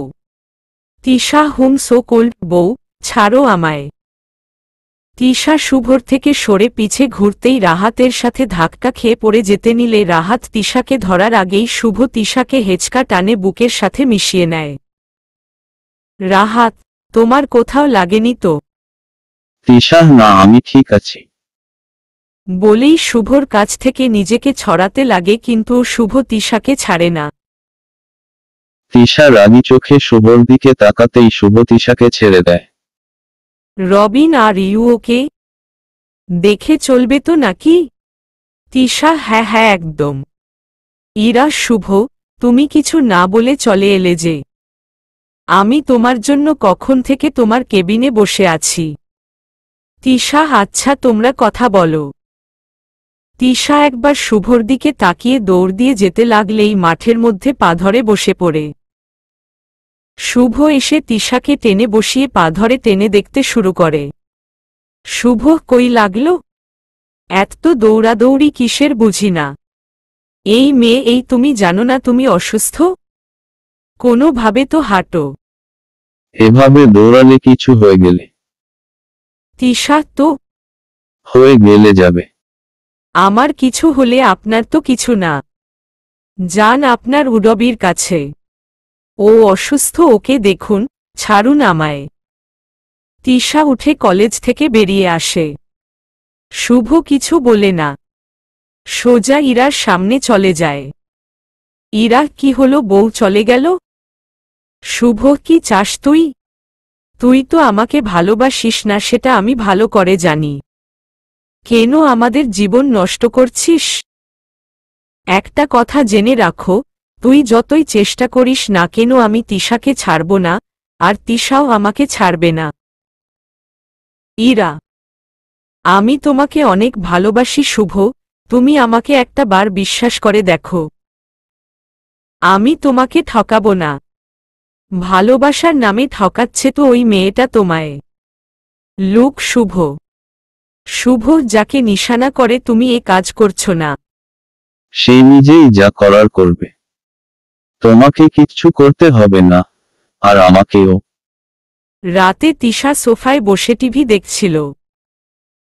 তিশা, হুম, সো কোল্ড বউ, ছাড়ো আমায়। তিশা শুভর থেকে সরে পিছে ঘুরতেই রাহাতের সাথে ধাক্কা খেয়ে পড়ে যেতে নিলে রাহাত তিশাকে ধরার আগেই শুভ তিশাকে হেঁচকা টানে বুকের সাথে মিশিয়ে নেয়। রাহাত, তোমার কোথাও লাগেনি তো? তিশা, না, আমি ঠিক আছি। বলেই শুভর কাছ থেকে নিজেকে ছড়াতে লাগে, কিন্তু শুভ তিশাকে ছাড়ে না। তিশা রাগী চোখে শুভর দিকে তাকাতেই শুভ তিশাকে ছেড়ে দেয়। Robin, are you okay? দেখে চলবে তো নাকি? তিশা, হ্যাঁ হ্যাঁ একদম। ইরা, শুভ, তুমি কিছু না বলে চলে এলে যে? আমি তোমার জন্য কখন থেকে তোমার কেবিনে বসে আছি। তিশা, আচ্ছা তোমরা কথা বলো। তিশা একবার শুভর দিকে তাকিয়ে দৌড় দিয়ে যেতে লাগলেই মাঠের মধ্যে পা ধরে বসে পড়ে। শুভ এসে তিশাকে টেনে বসিয়ে পা ধরে টেনে দেখতে শুরু করে। শুভ, কই লাগলো? এত দৌড়াদৌড়ি কিসের বুঝি না। এই মেয়ে, এই তুমি জানো না তুমি অসুস্থ? কোনোভাবে তো হাঁটো। এভাবে দৌড়ালে কিছু হয়ে গেলে? তিশা, তো হয়ে গেলে যাবে। আমার কিছু হলে আপনার তো কিছু না। যান আপনার উডবির কাছে। ও অসুস্থ, ওকে দেখুন, ছাড়ুন আমায়। তিশা উঠে কলেজ থেকে বেরিয়ে আসে। শুভ কিছু বলে না, সোজা ইরার সামনে চলে যায়। ইরা, কি হলো, বউ চলে গেল? শুভ, কি চাস তুই? তুই তো আমাকে ভালোবাসিস না, সেটা আমি ভালো করে জানি। কেন আমাদের জীবন নষ্ট করছিস? একটা কথা জেনে রাখো, তুই যতই চেষ্টা করিস না কেন আমি তিশাকে ছাড়ব না, আর তিশাও আমাকে ছাড়বে না। ইরা, আমি তোমাকে অনেক ভালোবাসি শুভ, তুমি আমাকে একটা বার বিশ্বাস করে দেখো। আমি তোমাকে ঠকাবো না। ভালোবাসার নামে ঠকাচ্ছে তো ওই মেয়েটা তোমায়। লুক, শুভ। শুভ যাকে নিশানা করে তুমি এ কাজ করছো না। সে নিজেই যা করার করবে। তোমাকে কিচ্ছু করতে হবে না, আর আমাকেও। রাতে তিশা সোফায় বসে টিভি দেখছিল।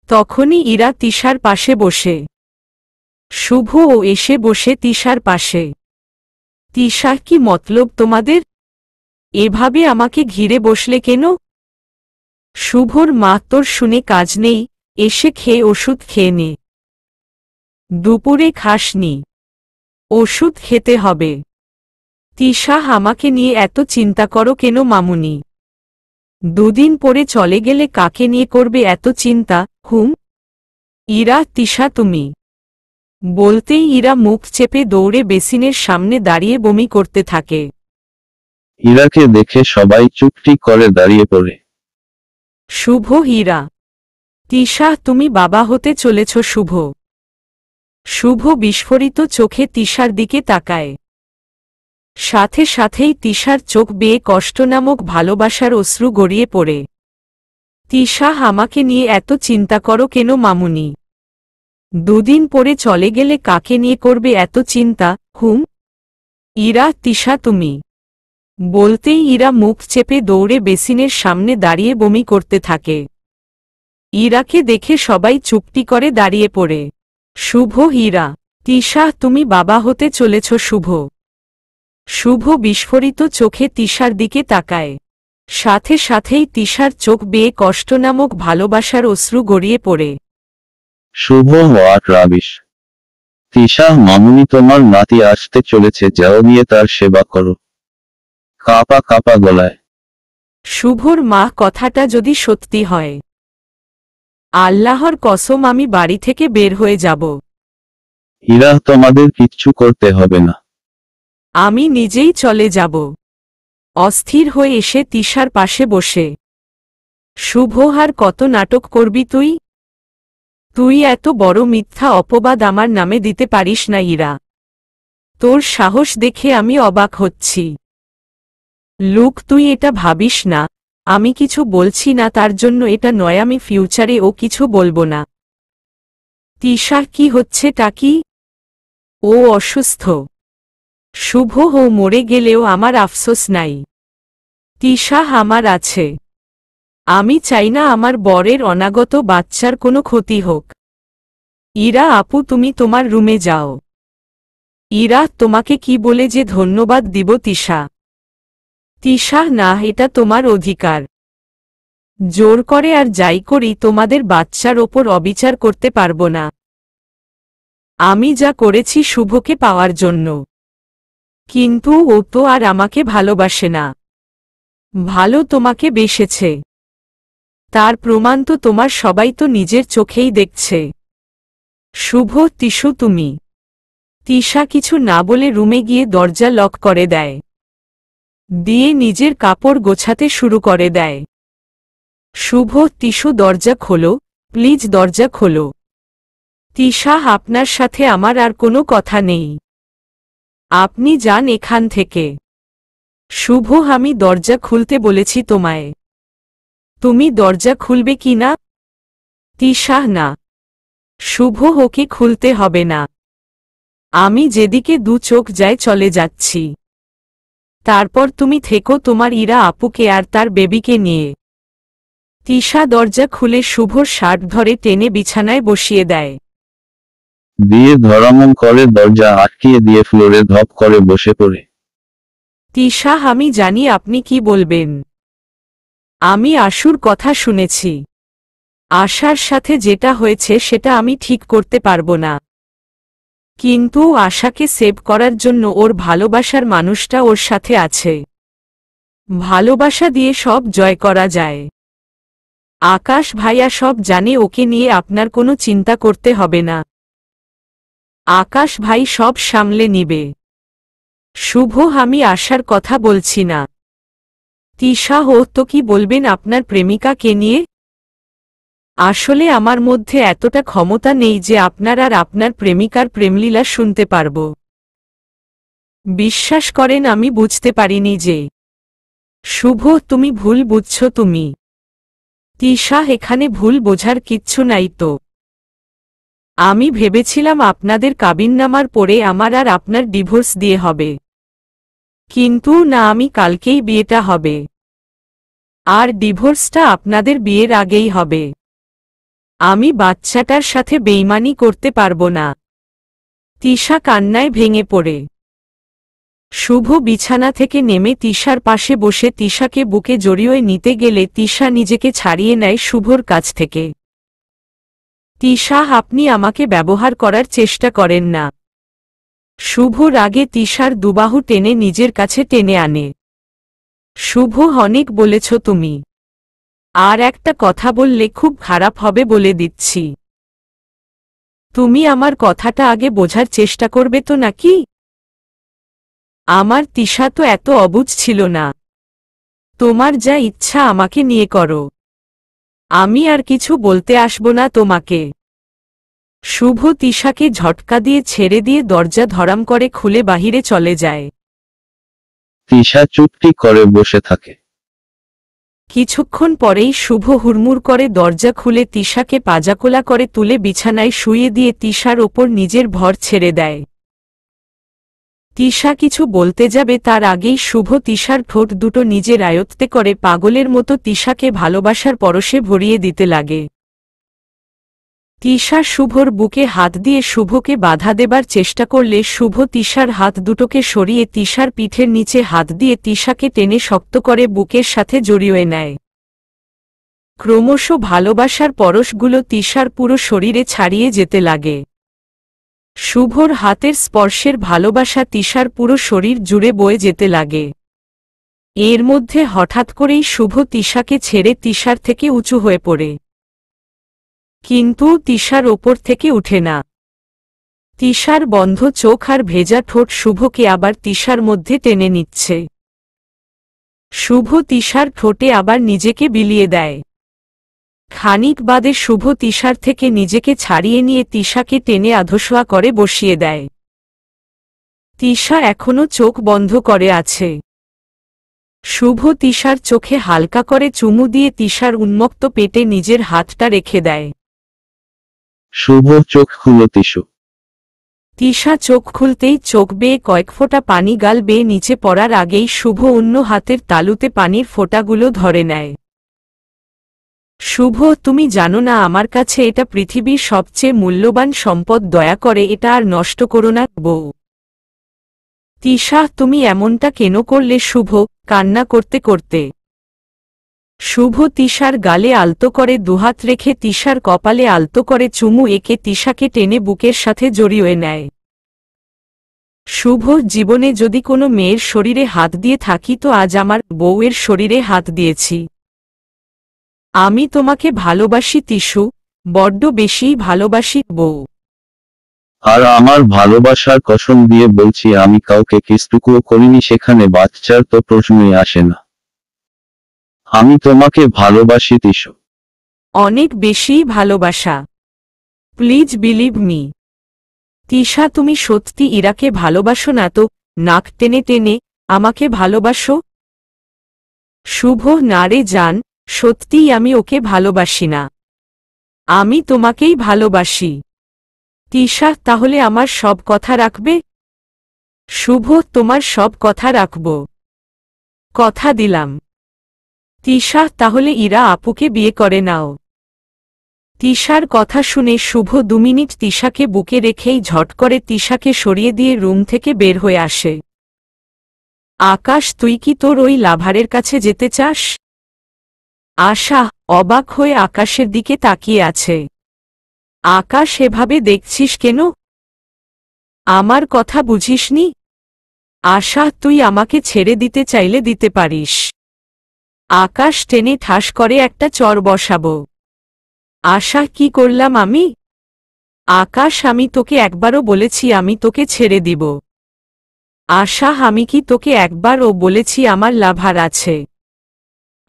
তখনই ইরা তিশার পাশে বসে শুভ ও এসে বসে তিশার পাশে। তিশা, কি মতলব তোমাদের? এভাবে আমাকে ঘিরে বসলে কেন? শুভর মা, তোর শুনে কাজ নেই, এসে খেয়ে ওষুধ খেয়ে নে। দুপুরে খাসনি, ওষুধ খেতে হবে। তিশা, আমাকে নিয়ে এত চিন্তা করো কেন মামুনি? দুদিন পরে চলে গেলে কাকে নিয়ে করবে এত চিন্তা? ইরা, তিশা তুমি। বলতেই ইরা মুখ চেপে দৌড়ে বেসিনের সামনে দাঁড়িয়ে বমি করতে থাকে। ইরাকে দেখে সবাই চুপটি করে দাঁড়িয়ে পড়ে। শুভ, হীরা। তিশা, তুমি বাবা হতে চলেছ শুভ। শুভ বিস্ফোরিত চোখে তিশার দিকে তাকায়। সাথে সাথেই তিশার চোখ বেয়ে কষ্ট নামক ভালোবাসার অশ্রু গড়িয়ে পড়ে। তিশা, আমাকে নিয়ে এত চিন্তা করো কেন মামুনি? দুদিন পরে চলে গেলে কাকে নিয়ে করবে এত চিন্তা? ইরা, তিশা তুমি। বলতেই ইরা মুখ চেপে দৌড়ে বেসিনের সামনে দাঁড়িয়ে বমি করতে থাকে। ইরাকে দেখে সবাই চুপটি করে দাঁড়িয়ে পড়ে। শুভ, হীরা। তিশা, তুমি বাবা হতে চলেছ শুভ। শুভ বিস্ফোরিত চোখে তিশার দিকে তাকায়। সাথে সাথেই তিশার চোখ বেয়ে কষ্ট নামক ভালোবাসার অশ্রু গড়িয়ে পড়ে। শুভ, হোয়াট রাবিশ। তিশা, মামুনি তোমার নাতি আসতে চলেছে, যাও নিয়ে তার সেবা করো। কাঁপা কাঁপা গলায়। শুভর মা, কথাটা যদি সত্যি হয়, আল্লাহর কসম আমি বাড়ি থেকে বের হয়ে যাব। ইরা, তোমাদের কিচ্ছু করতে হবে না। আমি নিজেই চলে যাব। অস্থির হয়ে এসে তিশার পাশে বসে। শুভ, আর কত নাটক করবি তুই? তুই এত বড় মিথ্যা অপবাদ আমার নামে দিতে পারিস না ইরা। তোর সাহস দেখে আমি অবাক হচ্ছি। লুক, তুই এটা ভাবিস না, আমি কিছু বলছি না তার জন্য এটা নয় আমি ফিউচারে ও কিছু বলবো না। তিশা, কি হচ্ছেটা কি? ও অসুস্থ। শুভ, ও মরে গেলেও আমার আফসোস নাই। তিশা, আমার আছে। আমি চাই না আমার বরের অনাগত বাচ্চার কোনো ক্ষতি হোক। ইরা আপু, তুমি তোমার রুমে যাও। ইরা, তোমাকে কি বলে যে ধন্যবাদ দিব তিশা? তিশা, না, এটা তোমার অধিকার। জোর করে আর যাই করি তোমাদের বাচ্চার ওপর অবিচার করতে পারবো না। আমি যা করেছি শুভকে পাওয়ার জন্য। কিন্তু ও তো আর আমাকে ভালোবাসে না। ভালো তোমাকে বেসেছে, তার প্রমাণ তো তোমার সবাই তো নিজের চোখেই দেখছে। শুভ, তিশু তুমি। তিশা কিছু না বলে রুমে গিয়ে দরজা লক করে দেয়। দিয়ে নিজের কাপড় গোছাতে শুরু করে দেয়। শুভ, তিশু দরজা খোলো, প্লিজ দরজা খোলো। তিশা, আপনার সাথে আমার আর কোনো কথা নেই, আপনি যান এখান থেকে। শুভ, আমি দরজা খুলতে বলেছি তোমায়, তুমি দরজা খুলবে কি না? তিশা, না। শুভ, ওকে খুলতে হবে না। আমি যেদিকে দু চোখ যায় চলে যাচ্ছি। তারপর তুমি থেকো তোমার ইরা আপুকে আর তার বেবিকে নিয়ে। তিশা দরজা খুলে শুভর শার্ট ধরে টেনে বিছানায় বসিয়ে দেয়। দিয়ে ধরামন করে দরজা আটকিয়ে দিয়ে ফ্লোরে ধপ করে বসে পড়ে। তিশা, আমি জানি আপনি কি বলবেন। আমি আশুর কথা শুনেছি। আশার সাথে যেটা হয়েছে সেটা আমি ঠিক করতে পারবো না। কিন্তু আশাকে সেভ করার জন্য ওর ভালোবাসার মানুষটা ওর সাথে আছে। ভালোবাসা দিয়ে সব জয় করা যায়। আকাশ ভাইয়া সব জানে, ওকে নিয়ে আপনার কোনো চিন্তা করতে হবে না। আকাশ ভাই সব সামলে নিবে। শুভ, আমি আশার কথা বলছি না। তিশা, ও তো কি বলবেন আপনার প্রেমিকাকে নিয়ে? আসলে আমার মধ্যে এতটা ক্ষমতা নেই যে আপনার আর আপনার প্রেমিকার প্রেমলীলা শুনতে পারব। বিশ্বাস করেন আমি বুঝতে পারিনি যে। শুভ, তুমি ভুল বুঝছো তুমি। তিশা, এখানে ভুল বোঝার কিচ্ছু নাই তো। আমি ভেবেছিলাম আপনাদের কাবিননামার পরে আমার আর আপনার ডিভোর্স দিয়ে হবে। কিন্তু না, আমি কালকেই বিয়েটা হবে। আর ডিভোর্সটা আপনাদের বিয়ের আগেই হবে। আমি বাচ্চাটার সাথে বেইমানি করতে পারবো না। তিশা কান্নায় ভেঙে পড়ে। শুভ বিছানা থেকে নেমে তিশার পাশে বসে তিশাকে বুকে জড়িয়ে নিতে গেলে তিশা নিজেকে ছাড়িয়ে নেয় শুভর কাছ থেকে। তিশা, আপনি আমাকে ব্যবহার করার চেষ্টা করেন না। শুভ রাগে তিশার দুবাহু টেনে নিজের কাছে টেনে আনে। শুভ, অনেক বলেছ তুমি। আর একটা কথা বললে খুব খারাপ হবে বলে দিচ্ছি। তুমি আমার কথাটা আগে বোঝার চেষ্টা করবে তো নাকি? আমার তিশা তো এত অবুঝ ছিল না। তোমার যা ইচ্ছা আমাকে নিয়ে করো, আমি আর কিছু বলতে আসব না তোমাকে। শুভ তিশাকে ঝটকা দিয়ে ছেড়ে দিয়ে দরজা ধরাম করে খুলে বাহিরে চলে যায়। তিশা চুপটি করে বসে থাকে। কিছুক্ষণ পরেই শুভ হুড়মুড় করে দরজা খুলে তিশাকে পাজাকোলা করে তুলে বিছানায় শুইয়ে দিয়ে তিশার ওপর নিজের ভর ছেড়ে দেয়। তিশা কিছু বলতে যাবে তার আগেই শুভ তিশার ঠোঁট দুটো নিজের আয়ত্তে করে পাগলের মতো তিশাকে ভালোবাসার পরশে ভরিয়ে দিতে লাগে। তিশা শুভর বুকে হাত দিয়ে শুভকে বাধা দেবার চেষ্টা করলে শুভ তিশার হাত দুটোকে সরিয়ে তিশার পিঠের নিচে হাত দিয়ে তিশাকে টেনে শক্ত করে বুকের সাথে জড়িয়ে নেয়। ক্রমশ ভালোবাসার পরশগুলো তিশার পুরো শরীরে ছাড়িয়ে যেতে লাগে। শুভর হাতের স্পর্শের ভালোবাসা তিশার পুরো শরীর জুড়ে বয়ে যেতে লাগে। এর মধ্যে হঠাৎ করেই শুভ তিশাকে ছেড়ে তিশার থেকে উঁচু হয়ে পড়ে। কিন্তু তিশার ওপর থেকে উঠে না। তিশার বন্ধ চোখ আর ভেজা ঠোঁট শুভকে আবার তিশার মধ্যে টেনে নিচ্ছে। শুভ তিশার ঠোঁটে আবার নিজেকে বিলিয়ে দেয়। খানিক বাদে শুভ তিশার থেকে নিজেকে ছাড়িয়ে নিয়ে তিশাকে টেনে আধশোয়া করে বসিয়ে দেয়। তিশা এখনো চোখ বন্ধ করে আছে। শুভ তিশার চোখে হালকা করে চুমু দিয়ে তিশার উন্মুক্ত পেটে নিজের হাতটা রেখে দেয়। শুভ চোখ খুলো তিশু। তিশা চোখ খুলতেই চোখ বেয়ে কয়েক ফোঁটা পানি গাল বেয়ে নিচে পড়ার আগেই শুভ অন্য হাতের তালুতে পানির ফোঁটাগুলো ধরে নেয়। শুভ, তুমি জানো না আমার কাছে এটা পৃথিবীর সবচেয়ে মূল্যবান সম্পদ, দয়া করে এটা আর নষ্ট করো না বউ। তিশা, তুমি এমনটা কেন করলে? শুভ কান্না করতে করতে। শুভ তিশার গালে আলতো করে দুহাত রেখে তিশার কপালে আলতো করে চুমু এঁকে তিশাকে টেনে বুকের সাথে জড়িয়ে নেয়। শুভ, জীবনে যদি কোনো মেয়ের শরীরে হাত দিয়ে থাকি তো আজ আমার বউয়ের শরীরে হাত দিয়েছি। আমি তোমাকে ভালোবাসি তিশু, বড্ড বেশিই ভালোবাসি বউ। আর আমার ভালোবাসার কসম দিয়ে বলছি আমি কাউকে কিসটুকুও করিনি, সেখানে বাচ্চার তো প্রশ্নই আসে না। আমি তোমাকে ভালোবাসি তিশু। অনেক বেশিই ভালোবাসা। Please believe me. তিশা, তুমি সত্যি ইরাকে ভালোবাসো না তো? নাক টেনে টেনে আমাকে ভালোবাসো? শুভ, না রে জান, সত্যিই আমি ওকে ভালোবাসি না। আমি তোমাকেই ভালোবাসি। তিশা, তাহলে আমার সব কথা রাখবে? শুভ, তোমার সব কথা রাখব, কথা দিলাম। তিশা, তাহলে ইরা আপুকে বিয়ে করে নাও। তিশার কথা শুনে শুভ 2 মিনিট তিশাকে বুকে রেখেই ঝট করে তিশাকে সরিয়ে দিয়ে রুম থেকে বের হয়ে আসে। আকাশ, তুই কি তোর ওই লাভারের কাছে যেতে চাস? আশা অবাক হয়ে আকাশের দিকে তাকিয়ে আছে। আকাশ, এভাবে দেখছিস কেন? আমার কথা বুঝিসনি? আশা, তুই আমাকে ছেড়ে দিতে চাইলে দিতে পারিস। আকাশ টেনে ঠাস করে একটা চর বসাবো। আশা, কি করলাম আমি? আকাশ, আমি তোকে একবারও বলেছি আমি তোকে ছেড়ে দিব? আশা, আমি কি তোকে একবারও বলেছি আমার লাভার আছে?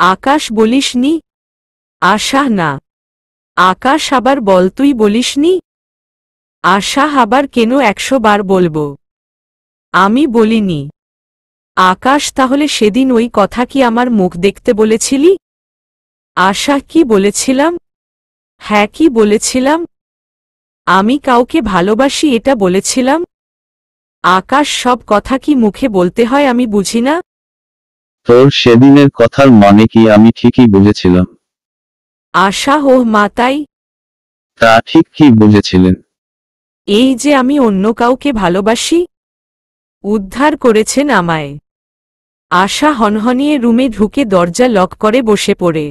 আকাশ, বলিসনি? আশা, না। আকাশ, আবার বল, তুই বলিসনি? আশা, আবার কেন 100 বার বলবো? আমি বলিনি। আকাশ, তাহলে সেদিন ওই কথা কি আমার মুখ দেখতে বলেছিলি? আশা, কি বলেছিলাম? হ্যাঁ, কি বলেছিলাম? আমি কাউকে ভালোবাসি এটা বলেছিলাম? আকাশ, সব কথা কি মুখে বলতে হয় আমি বুঝি না? তোর সেদিনের কথার মানে কি আমি ঠিকই বুঝেছিলাম। আশা, ও মা, তাই? তা ঠিক কি বুঝেছিলেন? এই যে আমি অন্য কাউকে ভালোবাসি, উদ্ধার করেছেন আমায়। আশা হনহনিয়ে রুমে ঢুকে দরজা লক করে বসে পড়ে।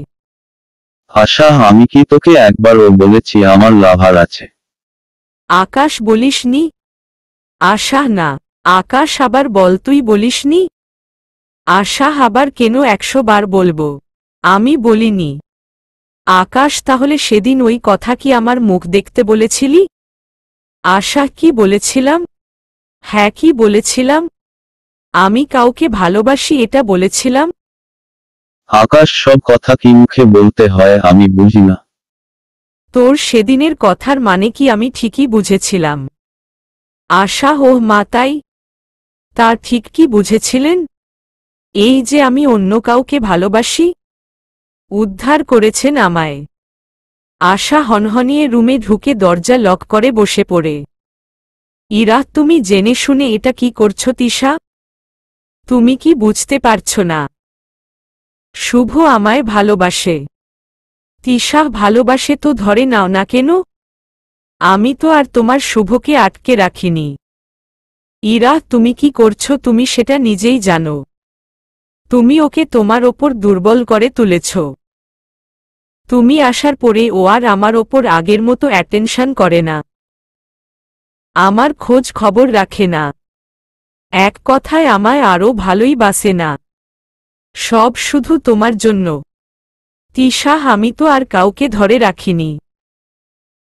আশা, আমি কি তোকে একবারও বলেছি আমার লাভার আছে? আকাশ বলিসনি? আশা, না। আকাশ, আবার বল, তুই বলিসনি? আশা, আবার কেন 100 বার বলবো? আমি বলিনি। আকাশ, তাহলে সেদিন ওই কথা কি আমার মুখ দেখতে বলেছিলি? আশা, কি বলেছিলাম? হ্যাঁ, কি বলেছিলাম? আমি কাউকে ভালোবাসি এটা বলেছিলাম। আকাশ, সব কথা কি মুখে বলতে হয় আমি বুঝি না। তোর সেদিনের কথার মানে কি আমি ঠিকই বুঝেছিলাম? আশা, ওহ মা, তাই? তা ঠিক কি বুঝেছিলেন? এই যে আমি অন্য কাউকে ভালোবাসি, উদ্ধার করেছেন আমায়। আশা হনহনিয়ে রুমে ঢুকে দরজা লক করে বসে পড়ে। ইরা, তুমি জেনে শুনে এটা কি করছো তিশা? তুমি কি বুঝতে পারছো না? শুভ আমায় ভালোবাসে। তিশা ভালোবাসে তো ধরে নাও না কেন? আমি তো আর তোমার শুভকে আটকে রাখিনি। ইরা, তুমি কি করছো তুমি সেটা নিজেই জানো। তুমি ওকে তোমার ওপর দুর্বল করে তুলেছ। তুমি আসার পরে ও আর আমার ওপর আগের মতো অ্যাটেনশন করে না, আমার খোঁজ খবর রাখে না, এক কথায় আমায় আরও ভালোই বাসে না। সব শুধু তোমার জন্য। তিশা, আমি তো আর কাউকে ধরে রাখিনি।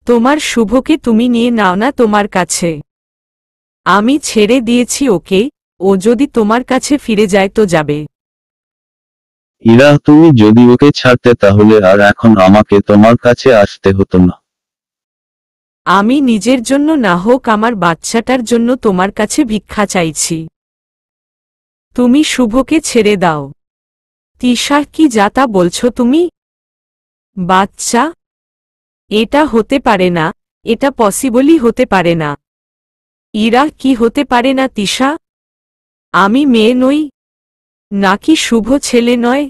তোমার শুভকে তুমি নিয়ে নাও না তোমার কাছে। আমি ছেড়ে দিয়েছি ওকে, ও যদি তোমার কাছে ফিরে যায় তো যাবে। ইরা, তুমি যদি ওকে ছাড়তে তাহলে আর এখন আমাকে তোমার কাছে আসতে হতো না। আমি নিজের জন্য না হোক আমার বাচ্চাটার জন্য তোমার কাছে ভিক্ষা চাইছি। তুমি শুভকে ছেড়ে দাও। তিশা, কি যা তা বলছো তুমি? বাচ্চা? এটা হতে পারে না, এটা পসিবলই হতে পারে না। ইরা, কি হতে পারে না তিশা? আমি মেয়ে নই? নাকি শুভ ছেলে নয়?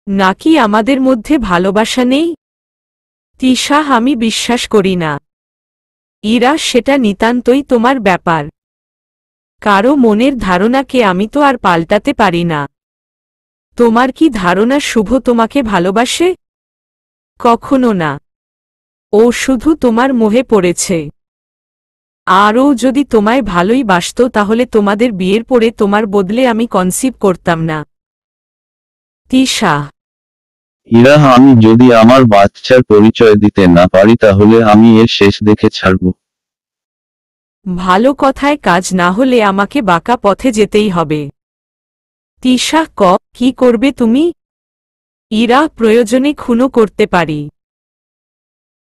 নাকি আমাদের মধ্যে ভালোবাসা নেই? তিশা, আমি বিশ্বাস করি না। ইরা, সেটা নিতান্তই তোমার ব্যাপার। কারো মনের ধারণাকে আমি তো আর পাল্টাতে পারি না। তোমার কি ধারণা শুভ তোমাকে ভালোবাসে? কখনো না। ও শুধু তোমার মোহে পড়েছে। আর ও যদি তোমায় ভালোই বাসত তাহলে তোমাদের বিয়ের পরে তোমার বদলে আমি কনসিভ করতাম না। তিশা, ইরা, আমি যদি আমার বাচ্চার পরিচয় দিতে না পারি তাহলে আমি এর শেষ দেখে ছাড়ব। ভালো কথায় কাজ না হলে আমাকে বাঁকা পথে যেতেই হবে। তিশা, কি করবে তুমি? ইরা, প্রয়োজনে খুনও করতে পারি।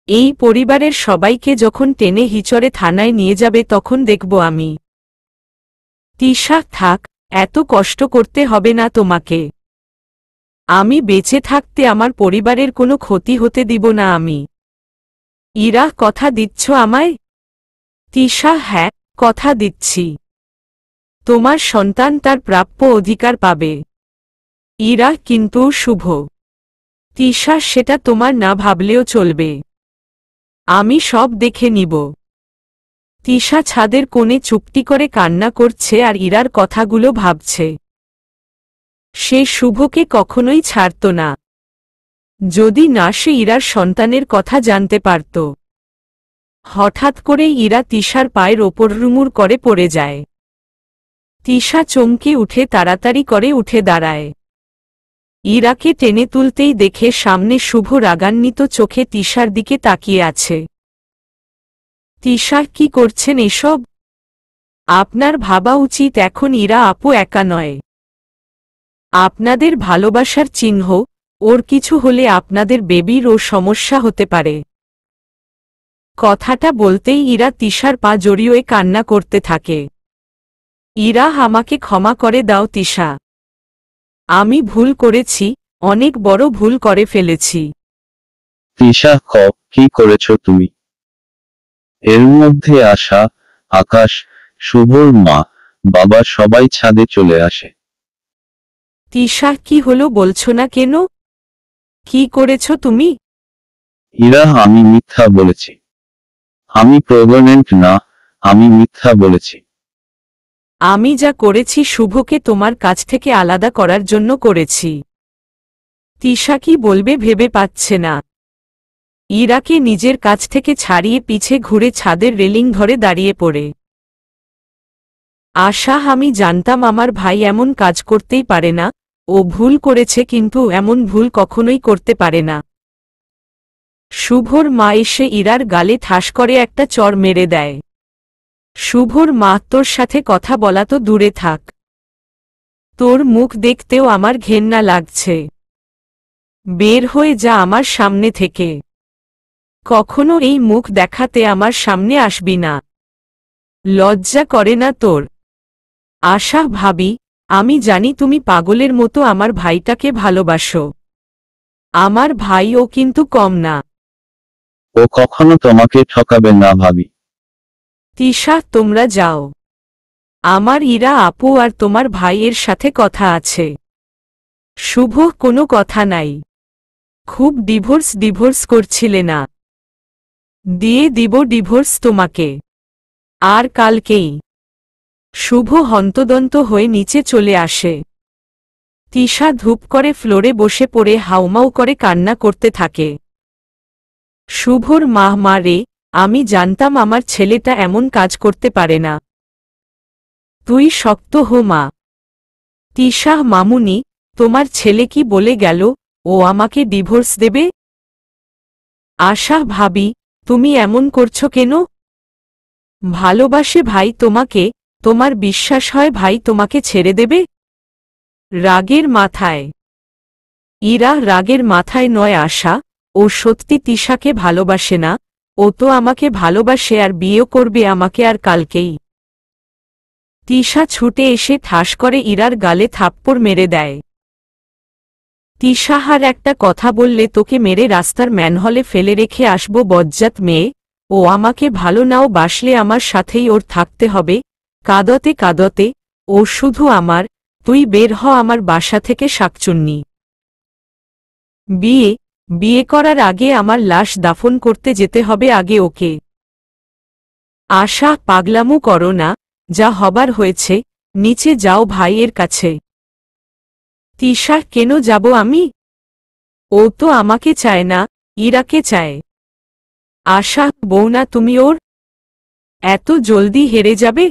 এই পরিবারের সবাইকে যখন টেনে হিচড়ে থানায় নিয়ে যাবে তখন দেখব আমি। তিশা, থাক, এত কষ্ট করতে হবে না তোমাকে। আমি বেঁচে থাকতে আমার পরিবারের কোনো ক্ষতি হতে দিব না আমি। ইরা, কথা দিচ্ছ আমায়? তিশা, হ্যাঁ, কথা দিচ্ছি। তোমার সন্তান তার প্রাপ্য অধিকার পাবে। ইরা, কিন্তু শুভ? তিশা, সেটা তোমার না ভাবলেও চলবে। আমি সব দেখে নিব। তিশা ছাদের কোণে চুপটি করে কান্না করছে আর ইরার কথাগুলো ভাবছে। সে শুভকে কখনোই ছাড়ত না, যদি না সে ইরার সন্তানের কথা জানতে পারত। হঠাৎ করেই ইরা তিশার পায়ের ওপর রুমুর করে পড়ে যায়। তিশা চমকে উঠে তাড়াতাড়ি করে উঠে দাঁড়ায়। ইরাকে টেনে তুলতেই দেখে সামনে শুভ রাগান্বিত চোখে তিশার দিকে তাকিয়ে আছে। তিশা, কি করছেন এসব? আপনার ভাবা উচিত এখন ইরা আপু একা নয়। আপনাদের ভালোবাসার চিহ্ন, ওর কিছু হলে আপনাদের বেবিরও সমস্যা হতে পারে। কথাটা বলতেই ইরা তিশার পা জড়িয়ে কান্না করতে থাকে। ইরা, আমাকে ক্ষমা করে দাও তিশা। আমি ভুল করেছি, অনেক বড় ভুল করে ফেলেছি। তিশা, কি করেছো তুমি? এর মধ্যে আশা, আকাশ, শুভর মা, বাবা সবাই ছাদে চলে আসে। তিশা, কি হলো বলছো না কেন? কি করেছ তুমি? ইরা, আমি মিথ্যা বলেছি। আমি প্রেগন্যান্ট না, আমি মিথ্যা বলেছি। আমি যা করেছি শুভকে তোমার কাছ থেকে আলাদা করার জন্য করেছি। তিশা কি বলবে ভেবে পাচ্ছে না। ইরাকে নিজের কাছ থেকে ছাড়িয়ে পিছে ঘুরে ছাদের রেলিং ধরে দাঁড়িয়ে পড়ে। আশা, আমি জানতাম আমার ভাই এমন কাজ করতেই পারে না, ও ভুল করেছে কিন্তু এমন ভুল কখনোই করতে পারে না। শুভর মা এসে ইরার গালে ঠাস করে একটা চড় মেরে দেয়। শুভর মা, তোর সাথে কথা বলা তো দূরে থাক, তোর মুখ দেখতেও আমার ঘেন্না লাগছে, বের হয়ে যা আমার সামনে থেকে, কখনো এই মুখ দেখাতে আমার সামনে আসবি না, লজ্জা করে না তোর? আশা ভাবি, আমি জানি তুমি পাগলের মতো আমার ভাইটাকে ভালোবাসো, আমার ভাইও কিন্তু কম না। ও কখনো তোমাকে ঠকাবে না ভাবি। তিশা, তোমরা যাও, আমার ইরা আপু আর তোমার ভাইয়ের সাথে কথা আছে। শুভ, কোনো কথা নাই, খুব ডিভোর্স করছিলে না, দিয়ে দিব ডিভোর্স তোমাকে, আর কালকেই। শুভ হন্তদন্ত হয়ে নিচে চলে আসে। তিশা ধূপ করে ফ্লোরে বসে পড়ে হাউমাউ করে কান্না করতে থাকে। শুভর মা রে, আমি জানতাম আমার ছেলেটা এমন কাজ করতে পারে না, তুই শক্ত হো মা। তিশা, মামুনি, তোমার ছেলে কি বলে গেল ও আমাকে ডিভোর্স দেবে? আশা ভাবি, তুমি এমন করছো কেন? ভালোবাসে ভাই তোমাকে, তোমার বিশ্বাস হয় ভাই তোমাকে ছেড়ে দেবে? রাগের মাথায়। ইরা রাগের মাথায় নয় আশা, ও সত্যি তিশাকে ভালোবাসে না, ও তো আমাকে ভালোবাসে আর বিয়ে করবে আমাকে আর কালকেই। তিশা ছুটে এসে ঠাস করে ইরার গালে থাপ্পড় মেরে দেয়। তিশাহার একটা কথা বললে তোকে মেরে রাস্তার ম্যানহলে ফেলে রেখে আসব বজ্জাত মেয়ে, ও আমাকে ভালো নাও বাসলে আমার সাথেই ওর থাকতে হবে, কাঁদতে কাঁদতে, ও শুধু আমার, তুই বের হ আমার বাসা থেকে শাকচুন্নি। বিয়ে করার আগে আমার লাশ দাফন করতে যেতে হবে আগে ওকে। আশা, পাগলামো করো না, যা হবার হয়েছে, নিচে যাও ভাইয়ের কাছে। তিশা, কেন যাব আমি? ও তো আমাকে চায় না, ইরাকে চায়। আশা, বউ না তুমি ওর? এত জলদি হেরে যাবে?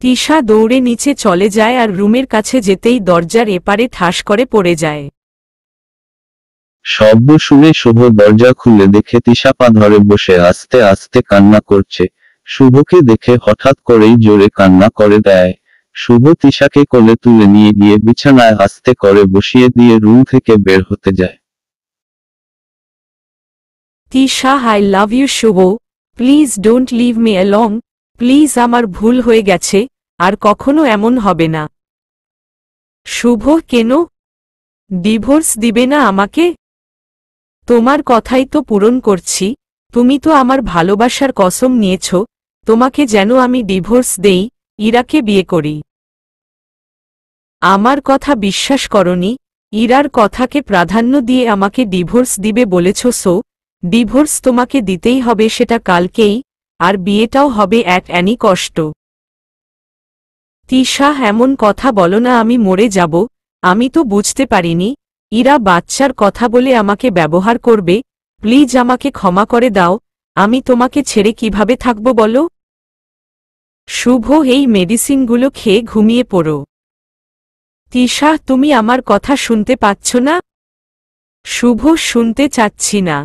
তিশা দৌড়ে নিচে চলে যায় আর রুমের কাছে যেতেই দরজার এপারে ঠাস করে পড়ে যায়। শব্দ শুনে শুভ দরজা খুলে দেখে তিশা পা ধরে বসে আস্তে আস্তে কান্না করছে। শুভকে দেখে হঠাৎ করেই জোরে কান্না করে দেয়। শুভ তিশাকে কোলে তুলে নিয়ে গিয়ে বিছানায় আস্তে করে বসিয়ে দিয়ে রুম থেকে বের হতে যায়। Tisha, I love you Shubho, please don't leave me along, please, আমার ভুল হয়ে গেছে, আর কখনো এমন হবে না। শুভ, কেন? ডিভোর্স দিবে না আমাকে? তোমার কথাই তো পূরণ করছি, তুমি তো আমার ভালোবাসার কসম নিয়েছ, তোমাকে যেন আমি ডিভোর্স দেই, ইরাকে বিয়ে করি। আমার কথা বিশ্বাস করনি, ইরার কথাকে প্রাধান্য দিয়ে আমাকে ডিভোর্স দিবে বলেছ, সো ডিভোর্স তোমাকে দিতেই হবে, সেটা কালকেই, আর বিয়েটাও হবে অ্যাট অ্যানি কষ্ট। তিশা, এমন কথা বলো না, আমি মরে যাব, আমি তো বুঝতে পারিনি, ইরা বাচ্চার কথা বলে আমাকে ব্যবহার করবে, প্লিজ আমাকে ক্ষমা করে দাও, আমি তোমাকে ছেড়ে কিভাবে থাকব বলো? শুভ, এই মেডিসিনগুলো খেয়ে ঘুমিয়ে পড়ো। তিশা, তুমি আমার কথা শুনতে পাচ্ছ না? শুভ, শুনতে চাচ্ছি না।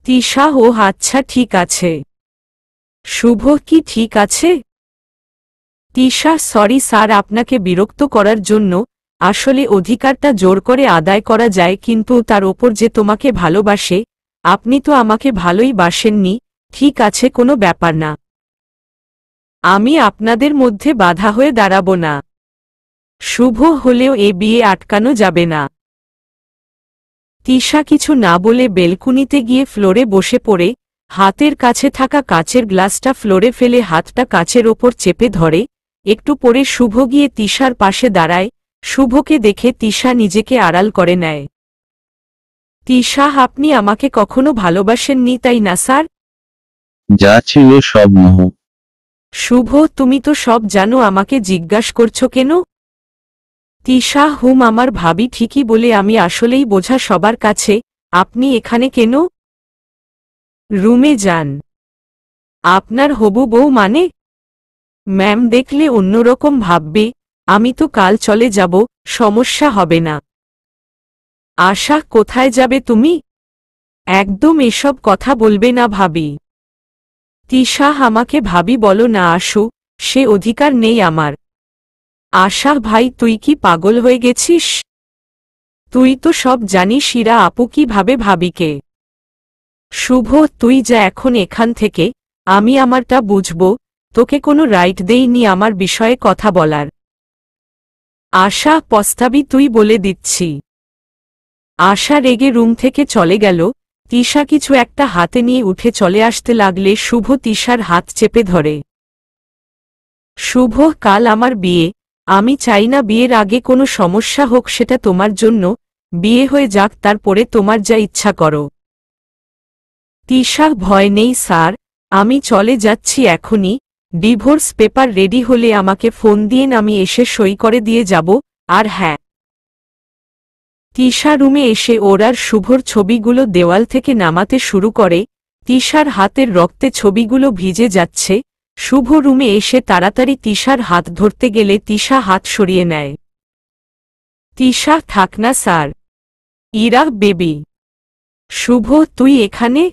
তিশা, ও আচ্ছা ঠিক আছে। শুভ, কি ঠিক আছে? তিশা, সরি স্যার আপনাকে বিরক্ত করার জন্য, আসলে অধিকারটা জোর করে আদায় করা যায় কিন্তু তার ওপর যে তোমাকে ভালোবাসে, আপনি তো আমাকে ভালোই বাসেননি, ঠিক আছে কোনো ব্যাপার না। আমি আপনাদের মধ্যে বাধা হয়ে দাঁড়াব না। শুভ হলেও এ বিয়ে আটকানো যাবে না। তিশা কিছু না বলে বেলকুনিতে গিয়ে ফ্লোরে বসে পড়ে, হাতের কাছে থাকা কাচের গ্লাসটা ফ্লোরে ফেলে হাতটা কাচের ওপর চেপে ধরে, একটু পরে শুভ গিয়ে তিশার পাশে দাঁড়ায়, শুভকে দেখে তিশা নিজেকে আড়াল করে নেয়। তিশা, আপনি আমাকে কখনো ভালোবাসেননি তাই না স্যার? যা ছিল সব মোহ। শুভ, তুমি তো সব জানো, আমাকে জিজ্ঞাসা করছো কেন? তিশা, আমার ভাবি ঠিকই বলে, আমি আসলেই বোঝা সবার কাছে। আপনি এখানে কেন? রুমে যান। আপনার হবু বউ মানে? ম্যাম দেখলে অন্যরকম ভাববে। আমি তো কাল চলে যাব, সমস্যা হবে না। আশা, কোথায় যাবে তুমি? একদম এসব কথা বলবে না ভাবি। তিশা, আমাকে ভাবি বলো না আশু, সে অধিকার নেই আমার। আশা, ভাই তুই কি পাগল হয়ে গেছিস? তুই তো সব জানিস ইরা আপু কিভাবে ভাবিকে। শুভ, তুই যা এখন এখান থেকে, আমি আমারটা বুঝব। তোকে কোনো রাইট দেইনি আমার বিষয়ে কথা বলার। আশা, পস্তাবি তুই বলে দিচ্ছি। আশা রেগে রুম থেকে চলে গেল। তিশা কিছু একটা হাতে নিয়ে উঠে চলে আসতে লাগলে শুভ তিশার হাত চেপে ধরে। শুভ, কাল আমার বিয়ে। আমি চাই না বিয়ের আগে কোনো সমস্যা হোক, সেটা তোমার জন্য। বিয়ে হয়ে যাক, তারপরে তোমার যা ইচ্ছা করো। তিশা, ভয় নেই স্যার, আমি চলে যাচ্ছি এখনই। ডিভোর্স পেপার রেডি হলে আমাকে ফোন দিয়েন, আমি এসে সই করে দিয়ে যাব। আর হ্যাঁ। তিশা রুমে এসে ওর আর শুভর ছবিগুলো দেওয়াল থেকে নামাতে শুরু করে। তিশার হাতের রক্তে ছবিগুলো ভিজে যাচ্ছে। শুভ রুমে এসে তাড়াতাড়ি তিশার হাত ধরতে গেলে তিশা হাত সরিয়ে নেয়। তিশা, থাক না স্যার। ইরা বেবি। শুভ, তুই এখানে?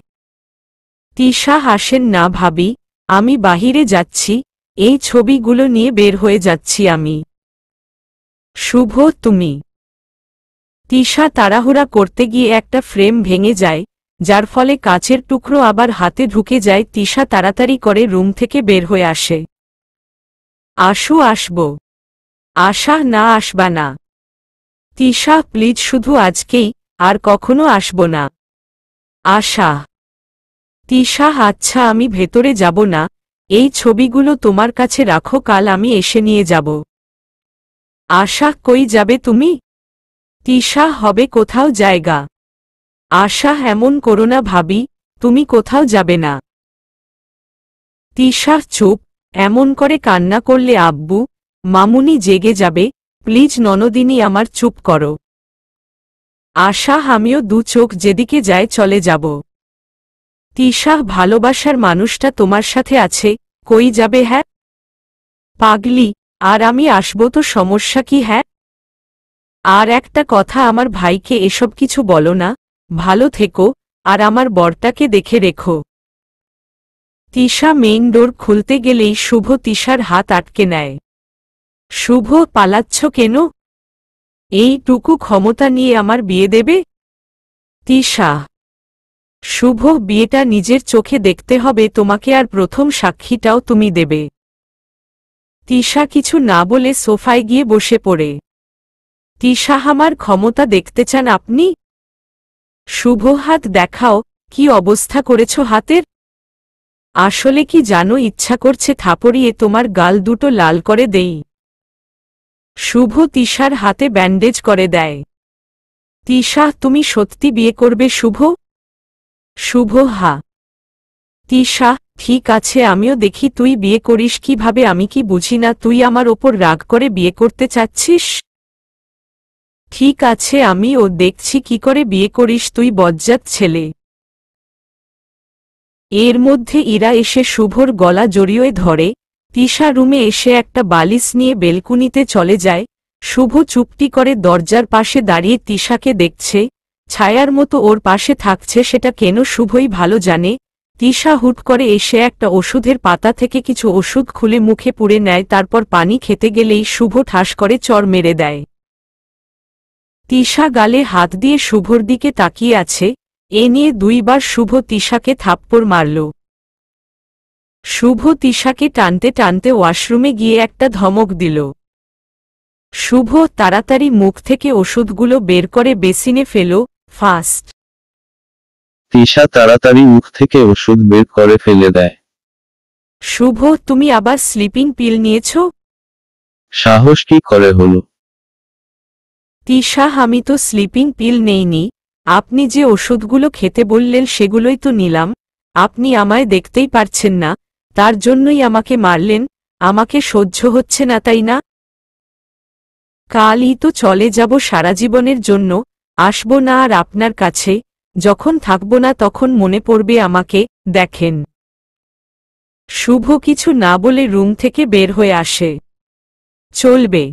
তিশা, হাসেন না ভাবি, আমি বাহিরে যাচ্ছি, এই ছবিগুলো নিয়ে বের হয়ে যাচ্ছি আমি। শুভ, তুমি? তিশা তাড়াহুড়া করতে গিয়ে একটা ফ্রেম ভেঙে যায়, যার ফলে কাচের টুকরো আবার হাতে ঢুকে যায়। তিশা তাড়াতাড়ি করে রুম থেকে বের হয়ে আসে। আশু, আসব। আশা, না আসবা না। তিশা, প্লিজ শুধু আজকেই, আর কখনো আসব না। আশা। তিশা, আচ্ছা আমি ভেতরে যাব না, এই ছবিগুলো তোমার কাছে রাখো, কাল আমি এসে নিয়ে যাব। আশা, কই যাবে তুমি? তিশা, হবে কোথাও জায়গা। আশা, এমন করো না ভাবি, তুমি কোথাও যাবে না। তিশা, চুপ, এমন করে কান্না করলে আব্বু মামুনি জেগে যাবে, প্লিজ ননদিনী আমার, চুপ করো। আশা, আমিও দু চোখ যেদিকে যায় চলে যাব। তিশা, ভালোবাসার মানুষটা তোমার সাথে আছে, কই যাবে? হ্যাঁ পাগলি, আর আমি আসব তো সমস্যা কি? হ্যাঁ। আর একটা কথা, আমার ভাইকে এসব কিছু বলো না। ভালো থেকো, আর আমার বরটাকে দেখে রেখো। তিশা মেইন ডোর খুলতে গেলেই শুভ তিশার হাত আটকে নেয়। শুভ, পালাচ্ছ কেন? এইটুকু ক্ষমতা নিয়ে আমার বিয়ে দেবে? তিশা। শুভ, বিয়েটা নিজের চোখে দেখতে হবে তোমাকে, আর প্রথম সাক্ষীটাও তুমি দেবে। তিশা কিছু না বলে সোফায় গিয়ে বসে পড়ে। তিশা, আমার ক্ষমতা দেখতে চান আপনি? শুভ, হাত দেখাও, কি অবস্থা করেছ হাতের? আসলে কি জানো, ইচ্ছা করছে থাপড়িয়ে তোমার গাল দুটো লাল করে দেই। শুভ তিশার হাতে ব্যান্ডেজ করে দেয়। তিশা, তুমি সত্যি বিয়ে করবে শুভ? শুভ, হা। তিশা, ঠিক আছে, আমিও দেখি তুই বিয়ে করিস কিভাবে। আমি কি বুঝি না তুই আমার ওপর রাগ করে বিয়ে করতে চাচ্ছিস? ঠিক আছে, আমিও দেখছি কি করে বিয়ে করিস তুই, বজ্জাত ছেলে। এর মধ্যে ইরা এসে শুভর গলা জড়িয়ে ধরে। তিশা রুমে এসে একটা বালিশ নিয়ে বেলকুনিতে চলে যায়। শুভ চুপটি করে দরজার পাশে দাঁড়িয়ে তিশাকে দেখছে, ছায়ার মতো ওর পাশে থাকছে, সেটা কেন শুভই ভালো জানে। তিশা হুট করে এসে একটা ওষুধের পাতা থেকে কিছু ওষুধ খুলে মুখে পুরে নেয়, তারপর পানি খেতে গেলেই শুভ ঠাস করে চর মেরে দেয়। তিশা গালে হাত দিয়ে শুভর দিকে তাকিয়ে আছে, এ নিয়ে দুইবার শুভ তিশাকে থাপ্পড় মারল। শুভ তিশাকে টানতে টানতে ওয়াশরুমে গিয়ে একটা ধমক দিল। শুভ তাড়াতাড়ি মুখ থেকে ওষুধগুলো বের করে বেসিনে ফেলো, ফাস্ট। তিশা তাড়াতাড়ি মুখ থেকে ওষুধ বের করে ফেলে দেয়। শুভ, তুমি আবার স্লিপিং পিল নিয়েছ? সাহস কি করে হলো? তিশা, আমি তো স্লিপিং পিল নেইনি, আপনি যে ওষুধগুলো খেতে বললেন সেগুলোই তো নিলাম। আপনি আমায় দেখতেই পারছেন না, তার জন্যই আমাকে মারলেন, আমাকে সহ্য হচ্ছে না তাই না? কালই তো চলে যাব সারা জীবনের জন্য, আসব না আর আপনার কাছে, যখন থাকব না তখন মনে পড়বে আমাকে। দেখেন। শুভ কিছু না বলে রুম থেকে বের হয়ে আসে। চলবে।